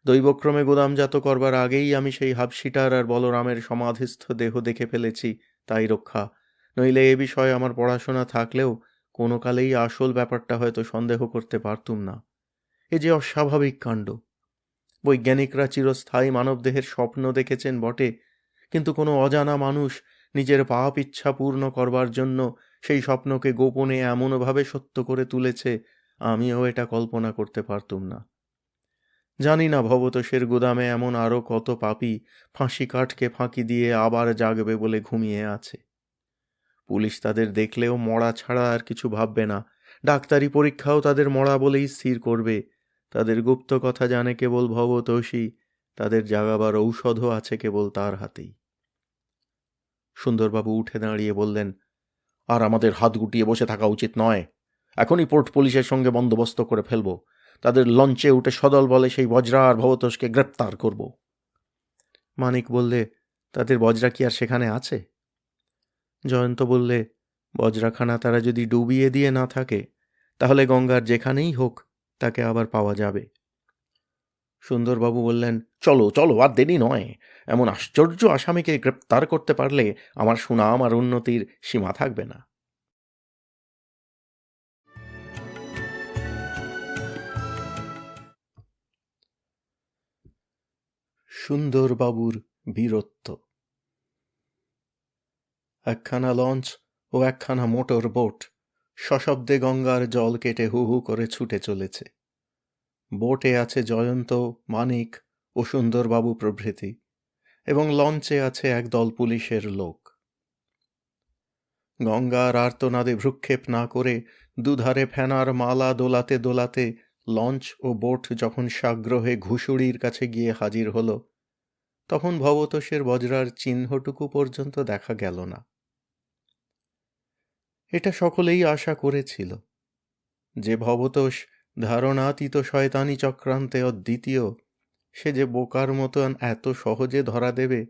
দৈবক্রমে গুদামজাত করবার আগেই আমি সেই হাবশিটার আর বলরামের সমাধিস্থ দেহ দেখে ফেলেছি, তাই রক্ষা। নইলে এ বিষয়ে আমার পড়াশোনা থাকলেও কোনো কালেই আসল ব্যাপারটা হয়তো সন্দেহ করতে পারতুম না। এ যে অস্বাভাবিক কাণ্ড! বৈজ্ঞানিকরা চিরস্থায়ী মানবদেহের স্বপ্ন দেখেছেন বটে, কিন্তু কোনো অজানা মানুষ নিজের পাপ ইচ্ছা পূর্ণ করবার জন্য সেই স্বপ্নকে গোপনে এমনভাবে সত্য করে তুলেছে, আমিও এটা কল্পনা করতে পারতুম না। জানি না ভবতোষের গুদামে এমন আরও কত পাপী ফাঁসি কাঠকে ফাঁকি দিয়ে আবার জাগবে বলে ঘুমিয়ে আছে। পুলিশ তাদের দেখলেও মরা ছাড়া আর কিছু ভাববে না। ডাক্তারি পরীক্ষাও তাদের মরা বলেই স্থির করবে। তাদের গুপ্ত কথা জানে কেবল ভবতোষই, তাদের জাগাবার ঔষধও আছে কেবল তার হাতেই। সুন্দরবাবু উঠে দাঁড়িয়ে বললেন, আর আমাদের হাত গুটিয়ে বসে থাকা উচিত নয়। এখনই পোর্ট পুলিশের সঙ্গে বন্দোবস্ত করে ফেলব। তাদের লঞ্চে উঠে সদল বলে সেই বজরা আর ভবতোষকে গ্রেপ্তার করব। মানিক বললে, তাদের বজরা কি আর সেখানে আছে? জয়ন্ত বললে, বজরাখানা তারা যদি ডুবিয়ে দিয়ে না থাকে, তাহলে গঙ্গার যেখানেই হোক তাকে আবার পাওয়া যাবে। সুন্দরবাবু বললেন, চলো চলো, আর দেরি নয়। এমন আশ্চর্য আসামিকে গ্রেপ্তার করতে পারলে আমার সুনাম আর উন্নতির সীমা থাকবে না। সুন্দরবাবুর বীরত্ব। একখানা লঞ্চ ও একখানা মোটর বোট সশব্দে গঙ্গার জল কেটে হু হু করে ছুটে চলেছে। বোটে আছে জয়ন্ত, মানিক ও সুন্দরবাবু প্রভৃতি, এবং লঞ্চে আছে একদল পুলিশের লোক। গঙ্গার আর্তনাদে ভ্রুক্ষেপ না করে দুধারে ফেনার মালা দোলাতে দোলাতে লঞ্চ ও বোট যখন সাগ্রহে ঘুষুড়ির কাছে গিয়ে হাজির হল, তখন ভবতোষের বজরার চিহ্নটুকু পর্যন্ত দেখা গেল না। এটা সকলেই আশা করেছিল যে ভবতোষ ধারণাতীত শয়তানি চক্রান্তে অদ্বিতীয়, সে যে বোকার মতন এত সহজে ধরা দেবে,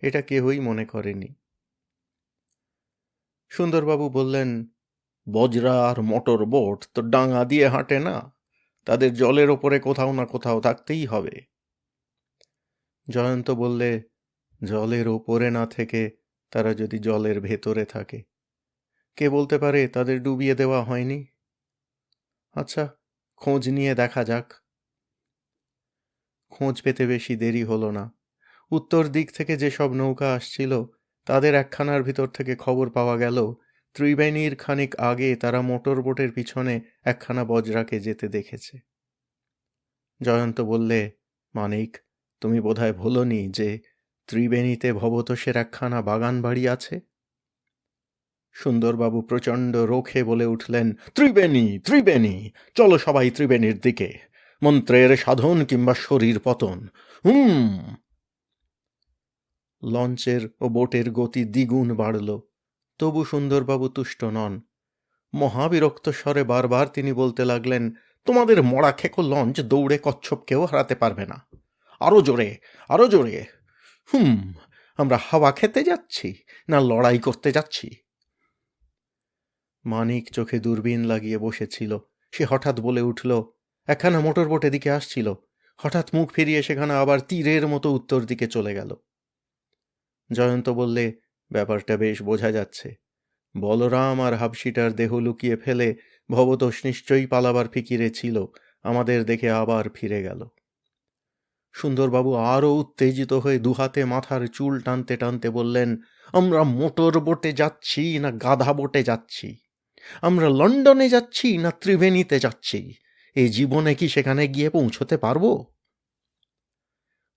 এটা কেহই মনে করেনি। সুন্দরবাবু বললেন, বজরা আর মোটর বোট তো ডাঙা দিয়ে হাঁটে না, তাদের জলের ওপরে কোথাও না কোথাও থাকতেই হবে। জয়ন্ত বললে, জলের ওপরে না থেকে তারা যদি জলের ভেতরে থাকে, কে বলতে পারে তাদের ডুবিয়ে দেওয়া হয়নি? আচ্ছা, খোঁজ নিয়ে দেখা যাক। খোঁজ পেতে বেশি দেরি হলো না। উত্তর দিক থেকে যেসব নৌকা আসছিল তাদের একখানার ভিতর থেকে খবর পাওয়া গেল ত্রিবেণীর খানিক আগে তারা মোটর বোটের পিছনে একখানা বজরাকে যেতে দেখেছে। জয়ন্ত বললে, মানিক, তুমি বোধহয় ভোলনি যে ত্রিবেণীতে ভবতোষের একখানা বাগান বাড়ি আছে। সুন্দরবাবু প্রচণ্ড রোখে বলে উঠলেন, ত্রিবেণী, ত্রিবেণী, চলো সবাই ত্রিবেণীর দিকে, মন্ত্রের সাধন কিংবা শরীর পতন। লঞ্চের ও বোটের গতি দ্বিগুণ বাড়ল, তবু সুন্দরবাবু তুষ্ট নন। মহাবিরক্ত স্বরে বারবার তিনি বলতে লাগলেন, তোমাদের মরা খেকো লঞ্চ দৌড়ে কচ্ছপকেও হারাতে পারবে না। আরো জোরে, আরো জোরে। আমরা হাওয়া খেতে যাচ্ছি না লড়াই করতে যাচ্ছি? মানিক চোখে দূরবীন লাগিয়ে বসেছিল। সে হঠাৎ বলে উঠল, একখানা মোটর বোট এদিকে আসছিল, হঠাৎ মুখ ফিরিয়ে সেখানে আবার তীরের মতো উত্তর দিকে চলে গেল। জয়ন্ত বললে, ব্যাপারটা বেশ বোঝা যাচ্ছে। বলরাম আর হাবশিটার দেহ লুকিয়ে ফেলে ভবতোষ নিশ্চয়ই পালাবার ফিকিরে ছিল, আমাদের দেখে আবার ফিরে গেল। সুন্দরবাবু আরও উত্তেজিত হয়ে দুহাতে মাথার চুল টানতে টানতে বললেন, আমরা মোটর বোটে যাচ্ছি না গাধা বোটে যাচ্ছি? আমরা লন্ডনে যাচ্ছি না ত্রিবেণীতে যাচ্ছি? এই জীবনে কি সেখানে গিয়ে পৌঁছতে পারবো?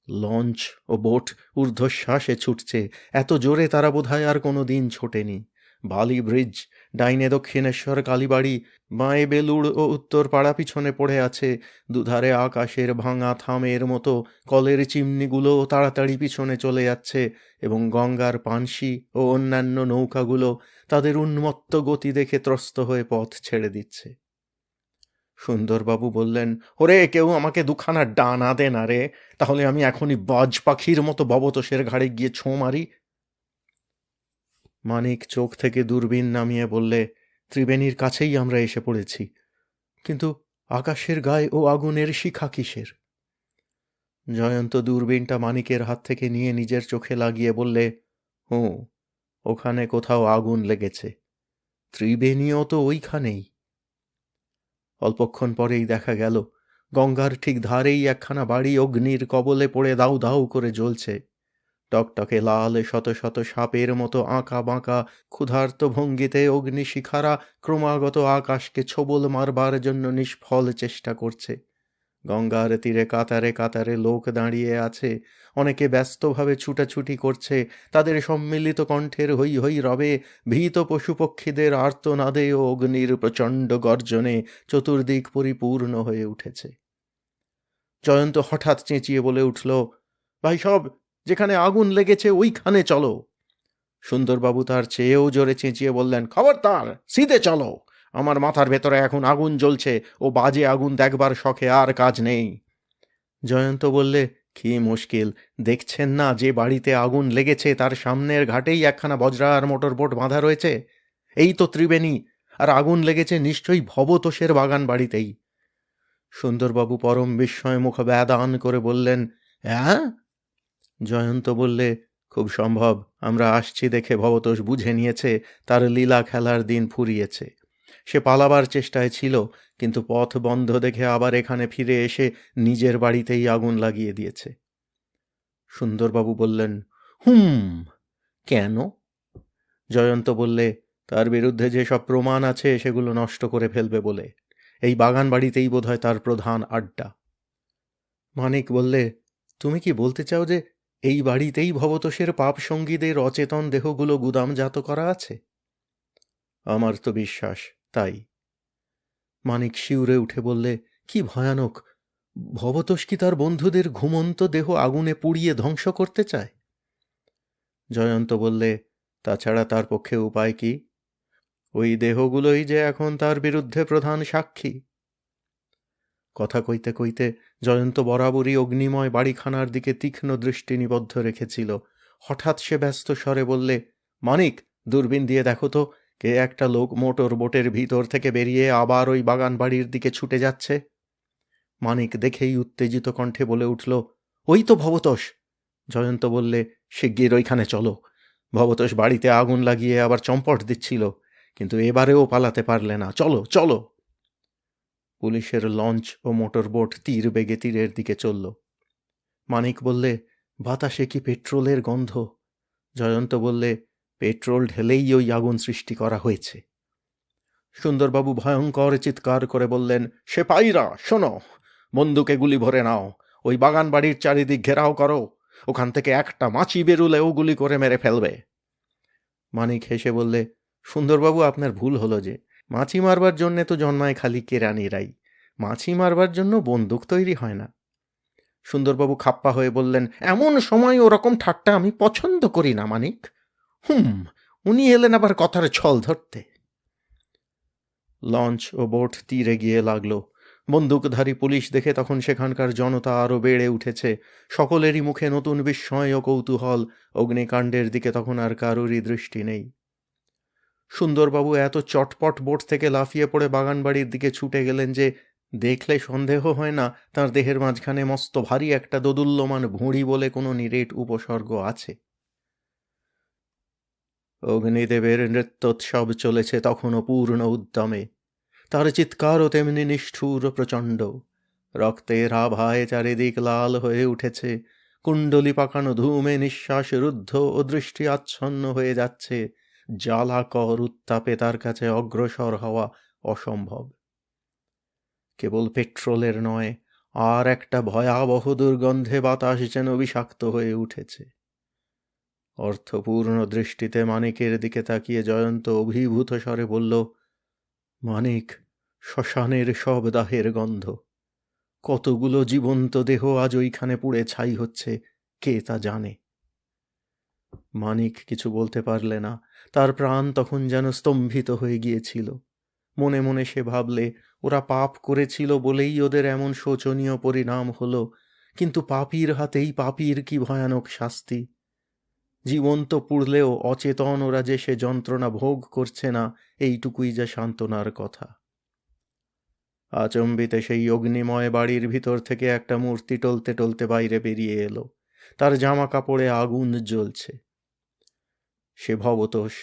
লঞ্চ ও বোট ঊর্ধ্বশ্বাসে ছুটছে, এত জোরে তারা বোধহয় আর কোনো দিন ছোটেনি। বালি ব্রিজ, ডাইনে দক্ষিণেশ্বর কালীবাড়ি, বাঁয়ে বেলুড় ও উত্তর পাড়া পিছনে পড়ে আছে, দুধারে আকাশের ভাঙা থামের মতো কলের চিমনিগুলো তাড়াতাড়ি পিছনে চলে যাচ্ছে, এবং গঙ্গার পানসি ও অন্যান্য নৌকাগুলো তাদের উন্মত্ত গতি দেখে ত্রস্ত হয়ে পথ ছেড়ে দিচ্ছে। সুন্দরবাবু বললেন, ওরে, কেউ আমাকে দুখানা ডানা দে না রে, তাহলে আমি এখনই বাজ পাখির মতো ভবতোষের ঘাড়ে গিয়ে ছোঁ মারি। মানিক চোখ থেকে দূরবীন নামিয়ে বললে, ত্রিবেণীর কাছেই আমরা এসে পড়েছি, কিন্তু আকাশের গায়ে ও আগুনের শিখা কিসের? জয়ন্ত দূরবীনটা মানিকের হাত থেকে নিয়ে নিজের চোখে লাগিয়ে বললে, ওখানে কোথাও আগুন লেগেছে, ত্রিবেণীও তো ওইখানেই। অল্পক্ষণ পরেই দেখা গেল গঙ্গার ঠিক ধারেই একখানা বাড়ি অগ্নির কবলে পড়ে দাউ দাউ করে জ্বলছে। টকটকে লাল শত শত সাপের মতো আঁকা বাঁকা ক্ষুধার্ত ভঙ্গিতে অগ্নিশিখারা ক্রমাগত আকাশকে ছোবল মারবার জন্য নিষ্ফল চেষ্টা করছে। গঙ্গার তীরে কাতারে কাতারে লোক দাঁড়িয়ে আছে, অনেকে ব্যস্তভাবে ছুটাছুটি করছে, তাদের সম্মিলিত কণ্ঠের হৈ হৈ রবে, ভীত পশুপক্ষীদের আর্তনাদে ও অগ্নির প্রচণ্ড গর্জনে চতুর্দিক পরিপূর্ণ হয়ে উঠেছে। জয়ন্ত হঠাৎ চেঁচিয়ে বলে উঠল, ভাই সব, যেখানে আগুন লেগেছে ওইখানে চলো। সুন্দরবাবু তার চেয়েও জোরে চেঁচিয়ে বললেন, খবরদার, সিধে চলো, আমার মাথার ভেতরে এখন আগুন জ্বলছে, ও বাজে আগুন দেখবার শখে আর কাজ নেই। জয়ন্ত বললে, কি মুশকিল, দেখছেন না যে বাড়িতে আগুন লেগেছে তার সামনের ঘাটেই একখানা বজরা আর মোটর বোট বাঁধা রয়েছে? এই তো ত্রিবেণী, আর আগুন লেগেছে নিশ্চয়ই ভবতোষের বাগান বাড়িতেই। সুন্দরবাবু পরম বিস্ময় মুখ ব্যাদান করে বললেন, হ্যাঁ? জয়ন্ত বললে, খুব সম্ভব আমরা আসছি দেখে ভবতোষ বুঝে নিয়েছে তার লীলা খেলার দিন ফুরিয়েছে। সে পালাবার চেষ্টায় ছিল, কিন্তু পথ বন্ধ দেখে আবার এখানে ফিরে এসে নিজের বাড়িতেই আগুন লাগিয়ে দিয়েছে। সুন্দরবাবু বললেন, কেন? জয়ন্ত বললে, তার বিরুদ্ধে যেসব প্রমাণ আছে সেগুলো নষ্ট করে ফেলবে বলে। এই বাগান বাড়িতেই বোধহয় তার প্রধান আড্ডা। মানিক বললে, তুমি কি বলতে চাও যে এই বাড়িতেই ভবতোষের পাপ সঙ্গীদের অচেতন দেহগুলো গুদামজাত করা আছে? আমার তো বিশ্বাস তাই। মানিক শিউরে উঠে বললে, কি ভয়ানক! ভবতোষ কি তার বন্ধুদের ঘুমন্ত দেহ আগুনে পুড়িয়ে ধ্বংস করতে চায়? জয়ন্ত বললে, তাছাড়া তার পক্ষে উপায় কি? ওই দেহগুলোই যে এখন তার বিরুদ্ধে প্রধান সাক্ষী। কথা কইতে কইতে জয়ন্ত বরাবরই অগ্নিময় বাড়িখানার দিকে তীক্ষ্ণ দৃষ্টি নিবদ্ধ রেখেছিল। হঠাৎ সে ব্যস্ত স্বরে বললে, মানিক, দূরবীন দিয়ে দেখো তো, কে একটা লোক মোটর বোটের ভিতর থেকে বেরিয়ে আবার ওই বাগান বাড়ির দিকে ছুটে যাচ্ছে। মানিক দেখেই উত্তেজিত কণ্ঠে বলে উঠল, ওই তো ভবতোষ। জয়ন্ত বললে, শিগগির ওইখানে চলো। ভবতোষ বাড়িতে আগুন লাগিয়ে আবার চম্পট দিচ্ছিল, কিন্তু এবারেও পালাতে পারলে না। চলো চলো। পুলিশের লঞ্চ ও মোটর বোট তীর বেগে তীরের দিকে চলল। মানিক বললে, বাতাসে কি পেট্রোলের গন্ধ? জয়ন্ত বললে, পেট্রোল ঢেলেই ওই আগুন সৃষ্টি করা হয়েছে। সুন্দরবাবু ভয়ঙ্কর চিৎকার করে বললেন, সেপাইরা শোনো, বন্দুকে গুলি ভরে নাও, ওই বাগান বাড়ির চারিদিক ঘেরাও করো, ওখান থেকে একটা মাছি বেরুলেও গুলি করে মেরে ফেলবে। মানিক হেসে বললে, সুন্দরবাবু আপনার ভুল হলো যে, মাছি মারবার জন্যে তো জন্মায় খালি কেরানিরাই, মাছি মারবার জন্য বন্দুক তৈরি হয় না। সুন্দরবাবু খাপ্পা হয়ে বললেন, এমন সময় ওরকম ঠাট্টা আমি পছন্দ করি না মানিক। উনি এলেন আবার কথার ছল ধরতে। লঞ্চ ও বোট তীরে গিয়ে লাগল। বন্দুকধারী পুলিশ দেখে তখন সেখানকার জনতা আরও বেড়ে উঠেছে। সকলেরই মুখে নতুন বিস্ময় ও কৌতূহল। অগ্নিকাণ্ডের দিকে তখন আর কারোরই দৃষ্টি নেই। সুন্দরবাবু এত চটপট বোট থেকে লাফিয়ে পড়ে বাগানবাড়ির দিকে ছুটে গেলেন যে দেখলে সন্দেহ হয় না তাঁর দেহের মাঝখানে মস্ত ভারী একটা দোদুল্যমান ভুঁড়ি বলে কোনো নিরেট উপসর্গ আছে। অগ্নিদেবের নৃত্যোৎসব চলেছে তখনও পূর্ণ উদ্যমে। তার চিৎকারও তেমনি নিষ্ঠুর ও প্রচণ্ড। রক্তের আভায় চারিদিক লাল হয়ে উঠেছে। কুণ্ডলি পাকানো ধূমে নিঃশ্বাস রুদ্ধ ও দৃষ্টি আচ্ছন্ন হয়ে যাচ্ছে। জ্বালাকর উত্তাপে তার কাছে অগ্রসর হওয়া অসম্ভব। কেবল পেট্রোলের নয়, আর একটা ভয়াবহ দুর্গন্ধে বাতাস যেন বিষাক্ত হয়ে উঠেছে। অর্থপূর্ণ দৃষ্টিতে মানিকের দিকে তাকিয়ে জয়ন্ত অভিভূত স্বরে বলল, মানিক, শ্মশানের সব দাহের গন্ধ। কতগুলো জীবন্ত দেহ আজ ওইখানে পুড়ে ছাই হচ্ছে, কে তা জানে। মানিক কিছু বলতে পারলে না। তার প্রাণ তখন যেন স্তম্ভিত হয়ে গিয়েছিল। মনে মনে সে ভাবলে, ওরা পাপ করেছিল বলেই ওদের এমন শোচনীয় পরিণাম হলো, কিন্তু পাপীর হাতেই পাপীর কি ভয়ানক শাস্তি। জীবন্ত পুড়লেও অচেতন ওরা যে সে যন্ত্রণা ভোগ করছে না, এইটুকুই যা সান্ত্বনার কথা। আচম্বিতে সেই অগ্নিময় বাড়ির ভিতর থেকে একটা মূর্তি টলতে টলতে বাইরে বেরিয়ে এলো। তার জামা কাপড়ে আগুন জ্বলছে। সে ভবতোষ,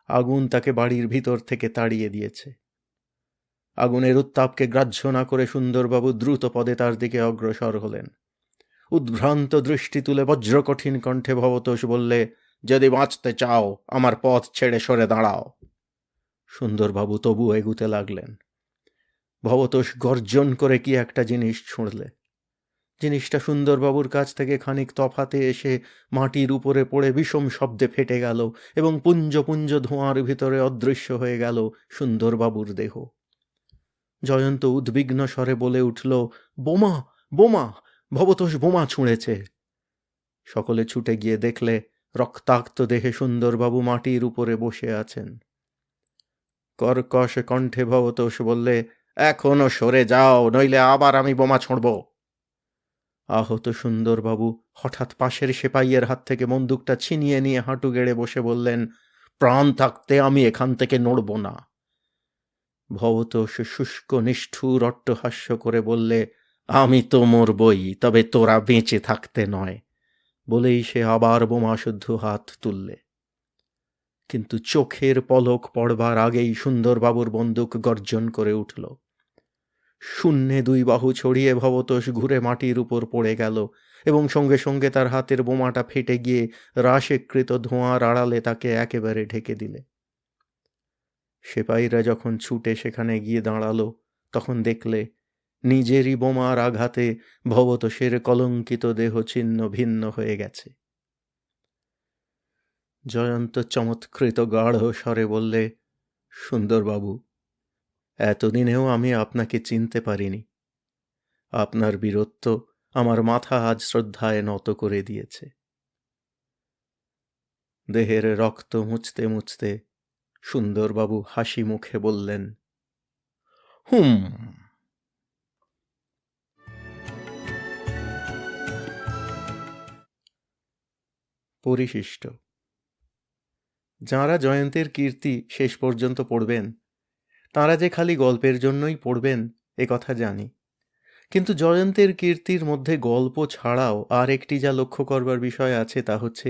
আগুন তাকে বাড়ির ভিতর থেকে তাড়িয়ে দিয়েছে। আগুনের উত্তাপকে গ্রাহ্য না করে সুন্দরবাবু দ্রুত পদে তার দিকে অগ্রসর হলেন। উদ্ভ্রান্ত দৃষ্টি তুলে বজ্রকঠিন কণ্ঠে ভবতোষ বললে, যদি বাঁচতে চাও আমার পথ ছেড়ে সরে দাঁড়াও। সুন্দরবাবু তবু এগুতে লাগলেন। ভবতোষ গর্জন করে কি একটা জিনিস ছুঁড়লে। জিনিসটা সুন্দরবাবুর কাছ থেকে খানিক তফাতে এসে মাটির উপরে পড়ে বিষম শব্দে ফেটে গেল এবং পুঞ্জ পুঞ্জ ধোঁয়ার ভিতরে অদৃশ্য হয়ে গেল সুন্দরবাবুর দেহ। জয়ন্ত উদ্বিগ্ন স্বরে বলে উঠল, বোমা, বোমা, ভবতোষ বোমা ছুঁড়েছে। সকলে ছুটে গিয়ে দেখলে রক্তাক্ত দেহে সুন্দরবাবু মাটির উপরে বসে আছেন। কর্কশ কণ্ঠে ভবতোষ বললে, এখনো সরে যাও, নইলে আবার আমি বোমা ছুঁড়ব। আহত সুন্দরবাবু হঠাৎ পাশের সেপাইয়ের হাত থেকে বন্দুকটা ছিনিয়ে নিয়ে হাঁটু গেড়ে বসে বললেন, প্রাণ থাকতে আমি এখান থেকে নড়ব না। ভবতোষ শুষ্ক নিষ্ঠুর অট্টহাস্য করে বললে, আমি তো মরবই, তবে তোরা বেঁচে থাকতে নয়। বলেই সে আবার বোমাশুদ্ধ হাত তুললে। কিন্তু চোখের পলক পড়বার আগেই সুন্দরবাবুর বন্দুক গর্জন করে উঠল। শূন্যে দুই বাহু ছড়িয়ে ভবতোষ ঘুরে মাটির উপর পড়ে গেল এবং সঙ্গে সঙ্গে তার হাতের বোমাটা ফেটে গিয়ে হ্রাসকৃত ধোঁয়ার আড়ালে তাকে একেবারে ঢেকে দিলে। সেপাইরা যখন ছুটে সেখানে গিয়ে দাঁড়ালো, তখন দেখলে নিজেরই বোমার আঘাতে ভবতোষের কলঙ্কিত দেহ ছিন্ন ভিন্ন হয়ে গেছে। জয়ন্ত চমৎকৃত গাঢ় স্বরে বললে, সুন্দরবাবু, এতদিনেও আমি আপনাকে চিনতে পারিনি। আপনার বীরত্ব আমার মাথা আজ শ্রদ্ধায় নত করে দিয়েছে। দেহের রক্ত মুছতে মুছতে সুন্দরবাবু হাসি মুখে বললেন, পরিশিষ্ট। যাঁরা জয়ন্তের কীর্তি শেষ পর্যন্ত পড়বেন, তাঁরা যে খালি গল্পের জন্যই পড়বেন এ কথা জানি, কিন্তু জয়ন্তের কীর্তির মধ্যে গল্প ছাড়াও আর একটি যা লক্ষ্য করবার বিষয় আছে তা হচ্ছে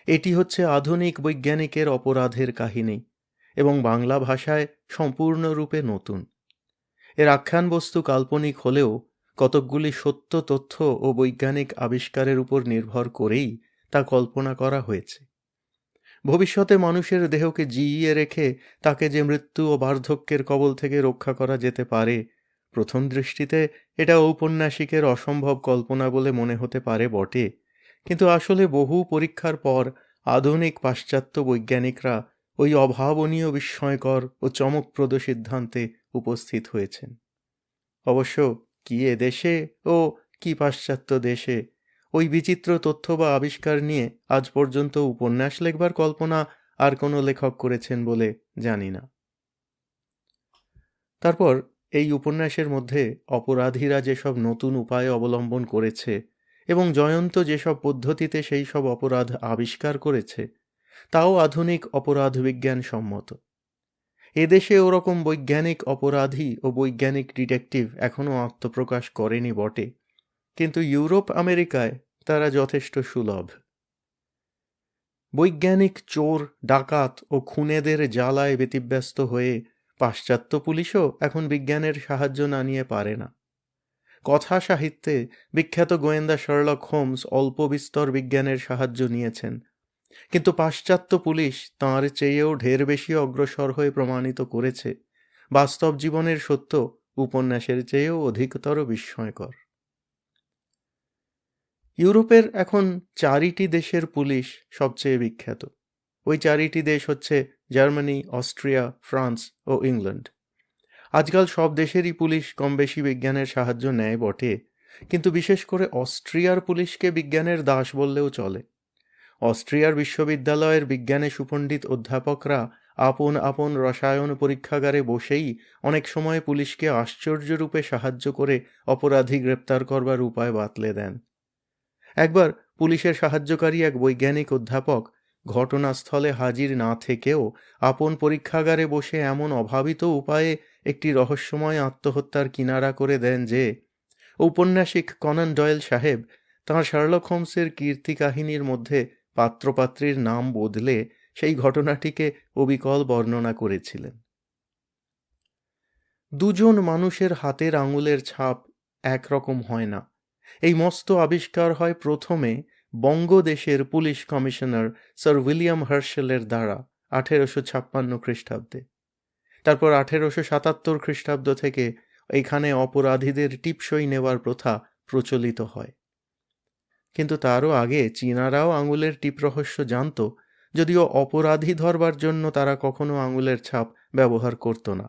এটি হচ্ছে আধুনিক বৈজ্ঞানিকের অপরাধের কাহিনী এবং বাংলা ভাষায় সম্পূর্ণরূপে নতুন। এর আখ্যানবস্তু কাল্পনিক হলেও কতকগুলি সত্য তথ্য ও বৈজ্ঞানিক আবিষ্কারের উপর নির্ভর করেই তা কল্পনা করা হয়েছে। ভবিষ্যতে মানুষের দেহকে জিইয়ে রেখে তাকে যে মৃত্যু ও বার্ধক্যের কবল থেকে রক্ষা করা যেতে পারে, প্রথম দৃষ্টিতে এটা ঔপন্যাসিকের অসম্ভব কল্পনা বলে মনে হতে পারে বটে, কিন্তু আসলে বহু পরীক্ষার পর আধুনিক পাশ্চাত্য বৈজ্ঞানিকরা ওই অভাবনীয় বিস্ময়কর ও চমকপ্রদ সিদ্ধান্তে উপস্থিত হয়েছেন। অবশ্য কি এ দেশে ও কি পাশ্চাত্য দেশে ওই বিচিত্র তথ্য বা আবিষ্কার নিয়ে আজ পর্যন্ত উপন্যাস লেখবার কল্পনা আর কোনো লেখক করেছেন বলে জানি না। তারপর এই উপন্যাসের মধ্যে অপরাধীরা যেসব নতুন উপায় অবলম্বন করেছে এবং জয়ন্ত যেসব পদ্ধতিতে সেই সব অপরাধ আবিষ্কার করেছে, তাও আধুনিক অপরাধ বিজ্ঞান সম্মত। এদেশে ওরকম বৈজ্ঞানিক অপরাধী ও বৈজ্ঞানিক ডিটেকটিভ এখনও আত্মপ্রকাশ করেনি বটে, কিন্তু ইউরোপ আমেরিকায় তারা যথেষ্ট সুলভ। বৈজ্ঞানিক চোর, ডাকাত ও খুনেদের জ্বালায় ব্যতিব্যস্ত হয়ে পাশ্চাত্য পুলিশও এখন বিজ্ঞানের সাহায্য না নিয়ে পারে না। কথা সাহিত্যে বিখ্যাত গোয়েন্দা শার্লক হোমস অল্প বিস্তর বিজ্ঞানের সাহায্য নিয়েছেন, কিন্তু পাশ্চাত্য পুলিশ তাঁর চেয়েও ঢের বেশি অগ্রসর হয়ে প্রমাণিত করেছে বাস্তব জীবনের সত্য উপন্যাসের চেয়েও অধিকতর বিস্ময়কর। ইউরোপের এখন 4টি দেশের পুলিশ সবচেয়ে বিখ্যাত। ওই 4টি দেশ হচ্ছে জার্মানি, অস্ট্রিয়া, ফ্রান্স ও ইংল্যান্ড। আজকাল সব দেশেরই পুলিশ কম বেশি বিজ্ঞানের সাহায্য নেয় বটে, কিন্তু বিশেষ করে অস্ট্রিয়ার পুলিশকে বিজ্ঞানের দাস বললেও চলে। অস্ট্রিয়ার বিশ্ববিদ্যালয়ের বিজ্ঞানে সুপণ্ডিত অধ্যাপকরা আপন আপন রসায়ন পরীক্ষাগারে বসেই অনেক সময় পুলিশকে আশ্চর্যরূপে সাহায্য করে অপরাধী গ্রেপ্তার করবার উপায় বাতলে দেন। একবার পুলিশের সাহায্যকারী এক বৈজ্ঞানিক অধ্যাপক ঘটনাস্থলে হাজির না থেকেও আপন পরীক্ষাগারে বসে এমন অভাবিত উপায়ে একটি রহস্যময় আত্মহত্যার কিনারা করে দেন যে ঔপন্যাসিক কনান ডয়েল সাহেব তাঁর শার্লক হোমসের কীর্তি কাহিনীর মধ্যে পাত্রপাত্রীর নাম বদলে সেই ঘটনাটিকে অবিকল বর্ণনা করেছিলেন। দুজন মানুষের হাতের আঙুলের ছাপ একরকম হয় না, এই মস্ত আবিষ্কার হয় প্রথমে বঙ্গদেশের পুলিশ কমিশনার স্যার উইলিয়াম হার্শেলের দ্বারা 1856 খ্রিস্টাব্দে। তারপর 1877 খ্রিস্টাব্দ থেকে এখানে অপরাধীদের টিপসই নেওয়ার প্রথা প্রচলিত হয়। কিন্তু তারও আগে চীনারাও আঙুলের টিপ রহস্য জানত, যদিও অপরাধী ধরবার জন্য তারা কখনো আঙুলের ছাপ ব্যবহার করত না।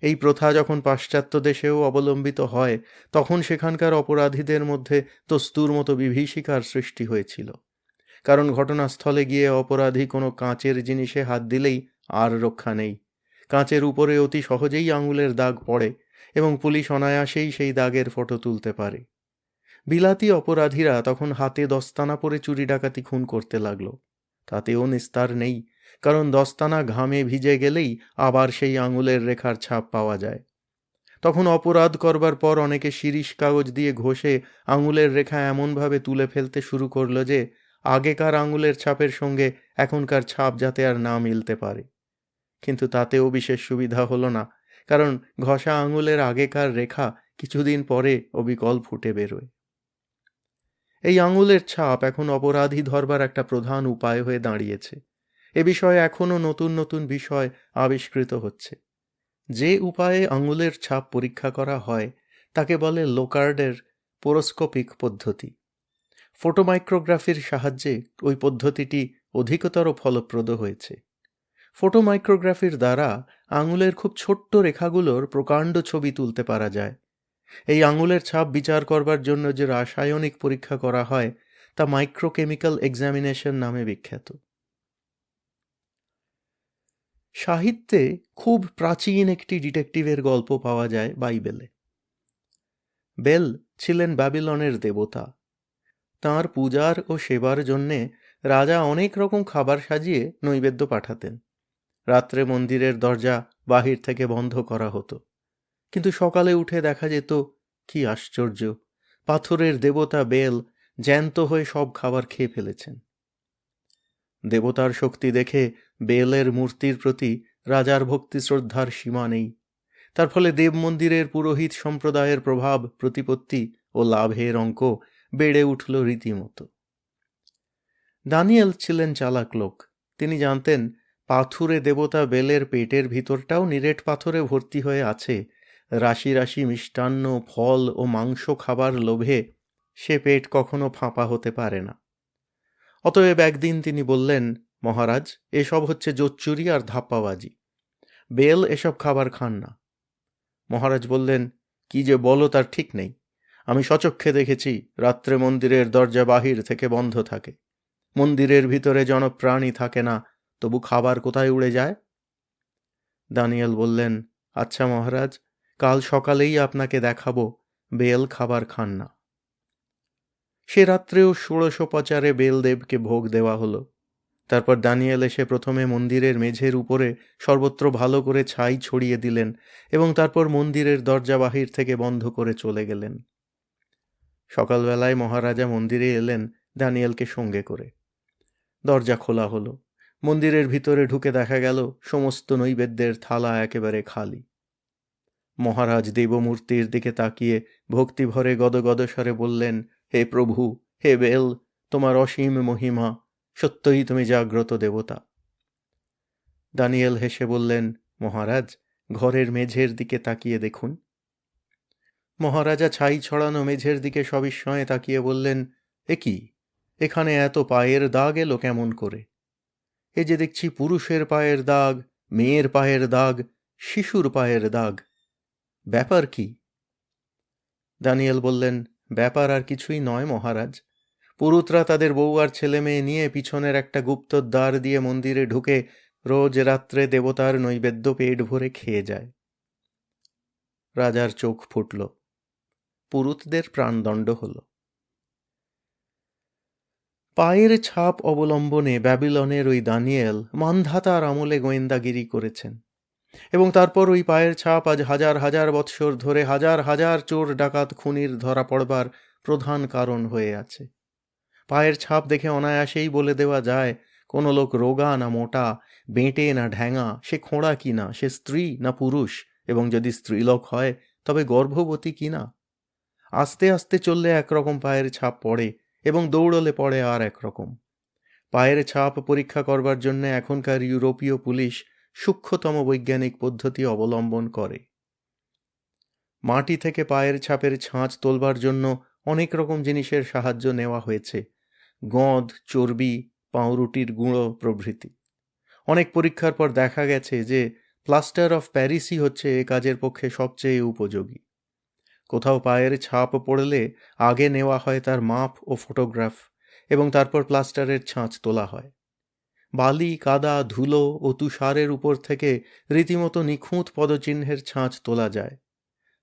এই প্রথা যখন পাশ্চাত্য দেশেও অবলম্বিত হয়, তখন সেখানকার অপরাধীদের মধ্যে দস্তুর মতো বিভীষিকার সৃষ্টি হয়েছিল। কারণ ঘটনাস্থলে গিয়ে অপরাধী কোনো কাঁচের জিনিসে হাত দিলেই আর রক্ষা নেই। কাঁচের উপরে অতি সহজেই আঙুলের দাগ পড়ে এবং পুলিশ অনায়াসেই সেই দাগের ফটো তুলতে পারে। বিলাতি অপরাধীরা তখন হাতে দস্তানা পরে চুরি ডাকাতি খুন করতে লাগলো। তাতেও নিস্তার নেই, কারণ দস্তানা ঘামে ভিজে গেলেই আবার সেই আঙুলের রেখার ছাপ পাওয়া যায়। তখন অপরাধ করবার পর অনেকে শিরিষ কাগজ দিয়ে ঘষে আঙুলের রেখা এমনভাবে তুলে ফেলতে শুরু করলো যে আগেকার আঙুলের ছাপের সঙ্গে এখনকার ছাপ যাতে আর না মিলতে পারে। কিন্তু তাতেও বিশেষ সুবিধা হলো না, কারণ ঘষা আঙুলের আগেকার রেখা কিছুদিন পরে অবিকল ফুটে বেরোয়। এই আঙুলের ছাপ এখন অপরাধী ধরবার একটা প্রধান উপায় হয়ে দাঁড়িয়েছে। এ বিষয়ে এখনও নতুন নতুন বিষয় আবিষ্কৃত হচ্ছে। যে উপায়ে আঙুলের ছাপ পরীক্ষা করা হয় তাকে বলে লোকার্ডের পোরোস্কোপিক পদ্ধতি। ফটোমাইক্রোগ্রাফির সাহায্যে ওই পদ্ধতিটি অধিকতর ফলপ্রদ হয়েছে। ফটোমাইক্রোগ্রাফির দ্বারা আঙুলের খুব ছোট্ট রেখাগুলোর প্রকাণ্ড ছবি তুলতে পারা যায়। এই আঙুলের ছাপ বিচার করবার জন্য যে রাসায়নিক পরীক্ষা করা হয় তা মাইক্রোকেমিক্যাল এক্সামিনেশন নামে বিখ্যাত। সাহিত্যে খুব প্রাচীন একটি ডিটেকটিভের গল্প পাওয়া যায় বাইবেলে। বেল ছিলেন ব্যাবিলনের দেবতা। তাঁর পূজার ও সেবার জন্যে রাজা অনেক রকম খাবার সাজিয়ে নৈবেদ্য পাঠাতেন। রাত্রে মন্দিরের দরজা বাহির থেকে বন্ধ করা হতো, কিন্তু সকালে উঠে দেখা যেত কি আশ্চর্য, পাথরের দেবতা বেল জ্যান্ত হয়ে সব খাবার খেয়ে ফেলেছেন। দেবতার শক্তি দেখে বেলের মূর্তির প্রতি রাজার ভক্তি শ্রদ্ধার সীমা নেই। তার ফলে দেব মন্দিরের পুরোহিত সম্প্রদায়ের প্রভাব, প্রতিপত্তি ও লাভের অঙ্ক বেড়ে উঠল রীতিমতো। দানিয়েল ছিলেন চালাক লোক। তিনি জানতেন পাথুরে দেবতা বেলের পেটের ভিতরটাও নিরেট পাথরে ভর্তি হয়ে আছে। রাশি রাশি মিষ্টান্ন, ফল ও মাংস খাবার লোভে সে পেট কখনো ফাঁপা হতে পারে না। অতএব একদিন তিনি বললেন, মহারাজ, এসব হচ্ছে জোচ্চুরি আর ধাপ্পাবাজি। বেল এসব খাবার খান না। মহারাজ বললেন, কি যে বলো তার ঠিক নেই। আমি সচক্ষে দেখেছি রাত্রে মন্দিরের দরজা বাহির থেকে বন্ধ থাকে। মন্দিরের ভিতরে জনপ্রাণী থাকে না, তবু খাবার কোথায় উড়ে যায়? দানিয়েল বললেন, আচ্ছা মহারাজ, কাল সকালেই আপনাকে দেখাবো বেল খাবার খান না। সে রাত্রেও ষোড়শোপচারে বেলদেবকে ভোগ দেওয়া হলো। তারপর দানিয়েল এসে প্রথমে মন্দিরের মেঝের উপরে সর্বত্র ভালো করে ছাই ছড়িয়ে দিলেন এবং তারপর মন্দিরের দরজা বাহির থেকে বন্ধ করে চলে গেলেন। সকালবেলায় মহারাজা মন্দিরে এলেন দানিয়েলকে সঙ্গে করে। দরজা খোলা হলো। মন্দিরের ভিতরে ঢুকে দেখা গেল সমস্ত নৈবেদ্যের থালা একেবারে খালি। মহারাজ দেবমূর্তির দিকে তাকিয়ে ভক্তিভরে গদগদ স্বরে বললেন, হে প্রভু, হে বেল, তোমার অসীম মহিমা, সত্যই তুমি জাগ্রত দেবতা। দানিয়েল হেসে বললেন, মহারাজ, ঘরের মেঝের দিকে তাকিয়ে দেখুন। মহারাজা ছাই ছড়ানো মেঝের দিকে সবিস্ময়ে তাকিয়ে বললেন, এ কি, এখানে এত পায়ের দাগ এলো কেমন করে? এ যে দেখছি পুরুষের পায়ের দাগ, মেয়ের পায়ের দাগ, শিশুর পায়ের দাগ। ব্যাপার কি? দানিয়েল বললেন, ব্যাপার আর কিছুই নয় মহারাজ। পুরুতরা তাদের বউ আর ছেলে মেয়ে নিয়ে পিছনের একটা গুপ্ত দ্বার দিয়ে মন্দিরে ঢুকে রোজ রাত্রে দেবতার নৈবেদ্য পেট ভরে খেয়ে যায়। রাজার চোখ ফুটল। পুরুতদের প্রাণদণ্ড হল। পায়ের ছাপ অবলম্বনে ব্যাবিলনের ওই দানিয়েল মান্ধাতার আমলে গোয়েন্দাগিরি করেছেন এবং তারপর ওই পায়ের ছাপ আজ হাজার হাজার বৎসর ধরে হাজার হাজার চোর ডাকাত খুনির ধরা পড়বার প্রধান কারণ হয়ে আছে। পায়ের ছাপ দেখে অনায়াসেই বলে দেওয়া যায় কোনো লোক রোগা না মোটা, বেঁটে না ঢ্যাঙা, সে খোঁড়া কিনা, সে স্ত্রী না পুরুষ, এবং যদি স্ত্রীলোক হয় তবে গর্ভবতী কিনা। আস্তে আস্তে চললে একরকম পায়ের ছাপ পড়ে এবং দৌড়লে পড়ে আর একরকম। পায়ের ছাপ পরীক্ষা করবার জন্য এখনকার ইউরোপীয় পুলিশ সূক্ষ্মতম বৈজ্ঞানিক পদ্ধতি অবলম্বন করে। মাটি থেকে পায়ের ছাপের ছাঁচ তোলবার জন্য অনেক রকম জিনিসের সাহায্য নেওয়া হয়েছে, গঁদ, চর্বি, পাউরুটির গুঁড়ো প্রভৃতি। অনেক পরীক্ষার পর দেখা গেছে যে প্লাস্টার অফ প্যারিসই হচ্ছে এ কাজের পক্ষে সবচেয়ে উপযোগী। কোথাও পায়ের ছাপ পড়লে আগে নেওয়া হয় তার মাপ ও ফটোগ্রাফ এবং তারপর প্লাস্টারের ছাঁচ তোলা হয়। বালি, কাদা, ধুলো ও তুষারের উপর থেকে রীতিমতো নিখুঁত পদচিহ্নের ছাঁচ তোলা যায়।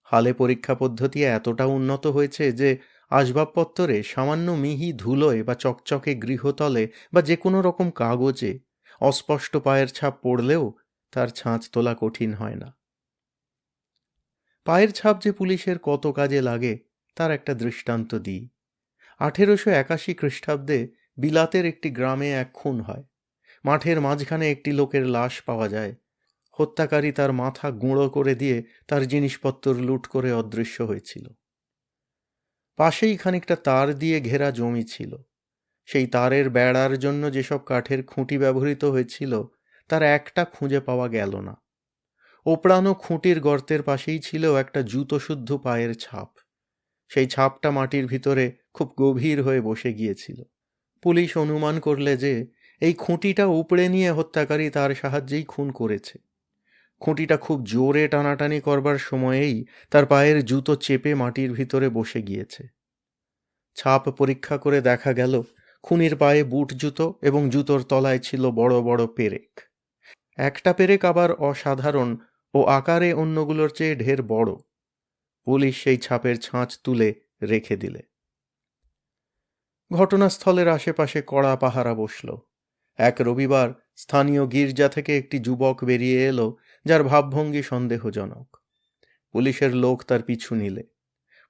হালে পরীক্ষা পদ্ধতি এতটা উন্নত হয়েছে যে আসবাবপত্তরে সামান্য মিহি ধুলোয় বা চকচকে গৃহতলে বা যে কোনো রকম কাগজে অস্পষ্ট পায়ের ছাপ পড়লেও তার ছাঁচ তোলা কঠিন হয় না। পায়ের ছাপ যে পুলিশের কত কাজে লাগে তার একটা দৃষ্টান্ত দিই। 1881 খ্রিস্টাব্দে বিলাতের একটি গ্রামে এক খুন হয়। মাঠের মাঝখানে একটি লোকের লাশ পাওয়া যায়। হত্যাকারী তার মাথা গুঁড়ো করে দিয়ে তার জিনিসপত্র লুট করে অদৃশ্য হয়েছিল। পাশেই খানিকটা তার দিয়ে ঘেরা জমি ছিল। সেই তারের বেড়ার জন্য যেসব কাঠের খুঁটি ব্যবহৃত হয়েছিল তার একটা খুঁজে পাওয়া গেল না। ওপড়ানো খুঁটির গর্তের পাশেই ছিল একটা জুতোশুদ্ধ পায়ের ছাপ। সেই ছাপটা মাটির ভিতরে খুব গভীর হয়ে বসে গিয়েছিল। পুলিশ অনুমান করলে যে এই খুঁটিটা উপড়ে নিয়ে হত্যাকারী তার সাহায্যেই খুন করেছে। খুঁটিটা খুব জোরে টানাটানি করবার সময়েই তার পায়ের জুতো চেপে মাটির ভিতরে বসে গিয়েছে। ছাপ পরীক্ষা করে দেখা গেল খুনির পায়ে বুট জুতো এবং জুতোর তলায় ছিল বড় বড় পেরেক। একটা পেরেক আবার অসাধারণ ও আকারে অন্যগুলোর চেয়ে ঢের বড়। পুলিশ সেই ছাপের ছাঁচ তুলে রেখে দিলে। ঘটনাস্থলের আশেপাশে কড়া পাহারা বসল। এক রবিবার স্থানীয় গির্জা থেকে একটি যুবক বেরিয়ে এলো যার ভাবভঙ্গি সন্দেহজনক। পুলিশের লোক তার পিছু নিলে।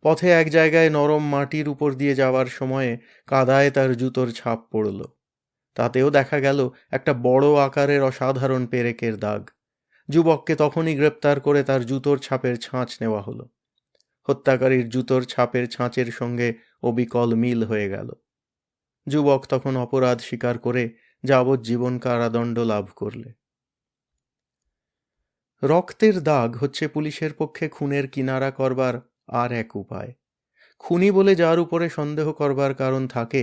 পথে এক জায়গায় নরম মাটির উপর দিয়ে যাওয়ার সময়ে কাদায় তার জুতোর ছাপ পড়ল। তাতেও দেখা গেল একটা বড় আকারের অসাধারণ পেরেকের দাগ। যুবককে তখনই গ্রেপ্তার করে তার জুতোর ছাপের ছাঁচ নেওয়া হলো। হত্যাকারীর জুতোর ছাপের ছাঁচের সঙ্গে অবিকল মিল হয়ে গেল। যুবক তখন অপরাধ স্বীকার করে যাবজ্জীবন কারাদণ্ড লাভ করলে। রক্তের দাগ হচ্ছে পুলিশের পক্ষে খুনের কিনারা করবার আর এক উপায়। খুনি বলে যার উপরে সন্দেহ করবার কারণ থাকে,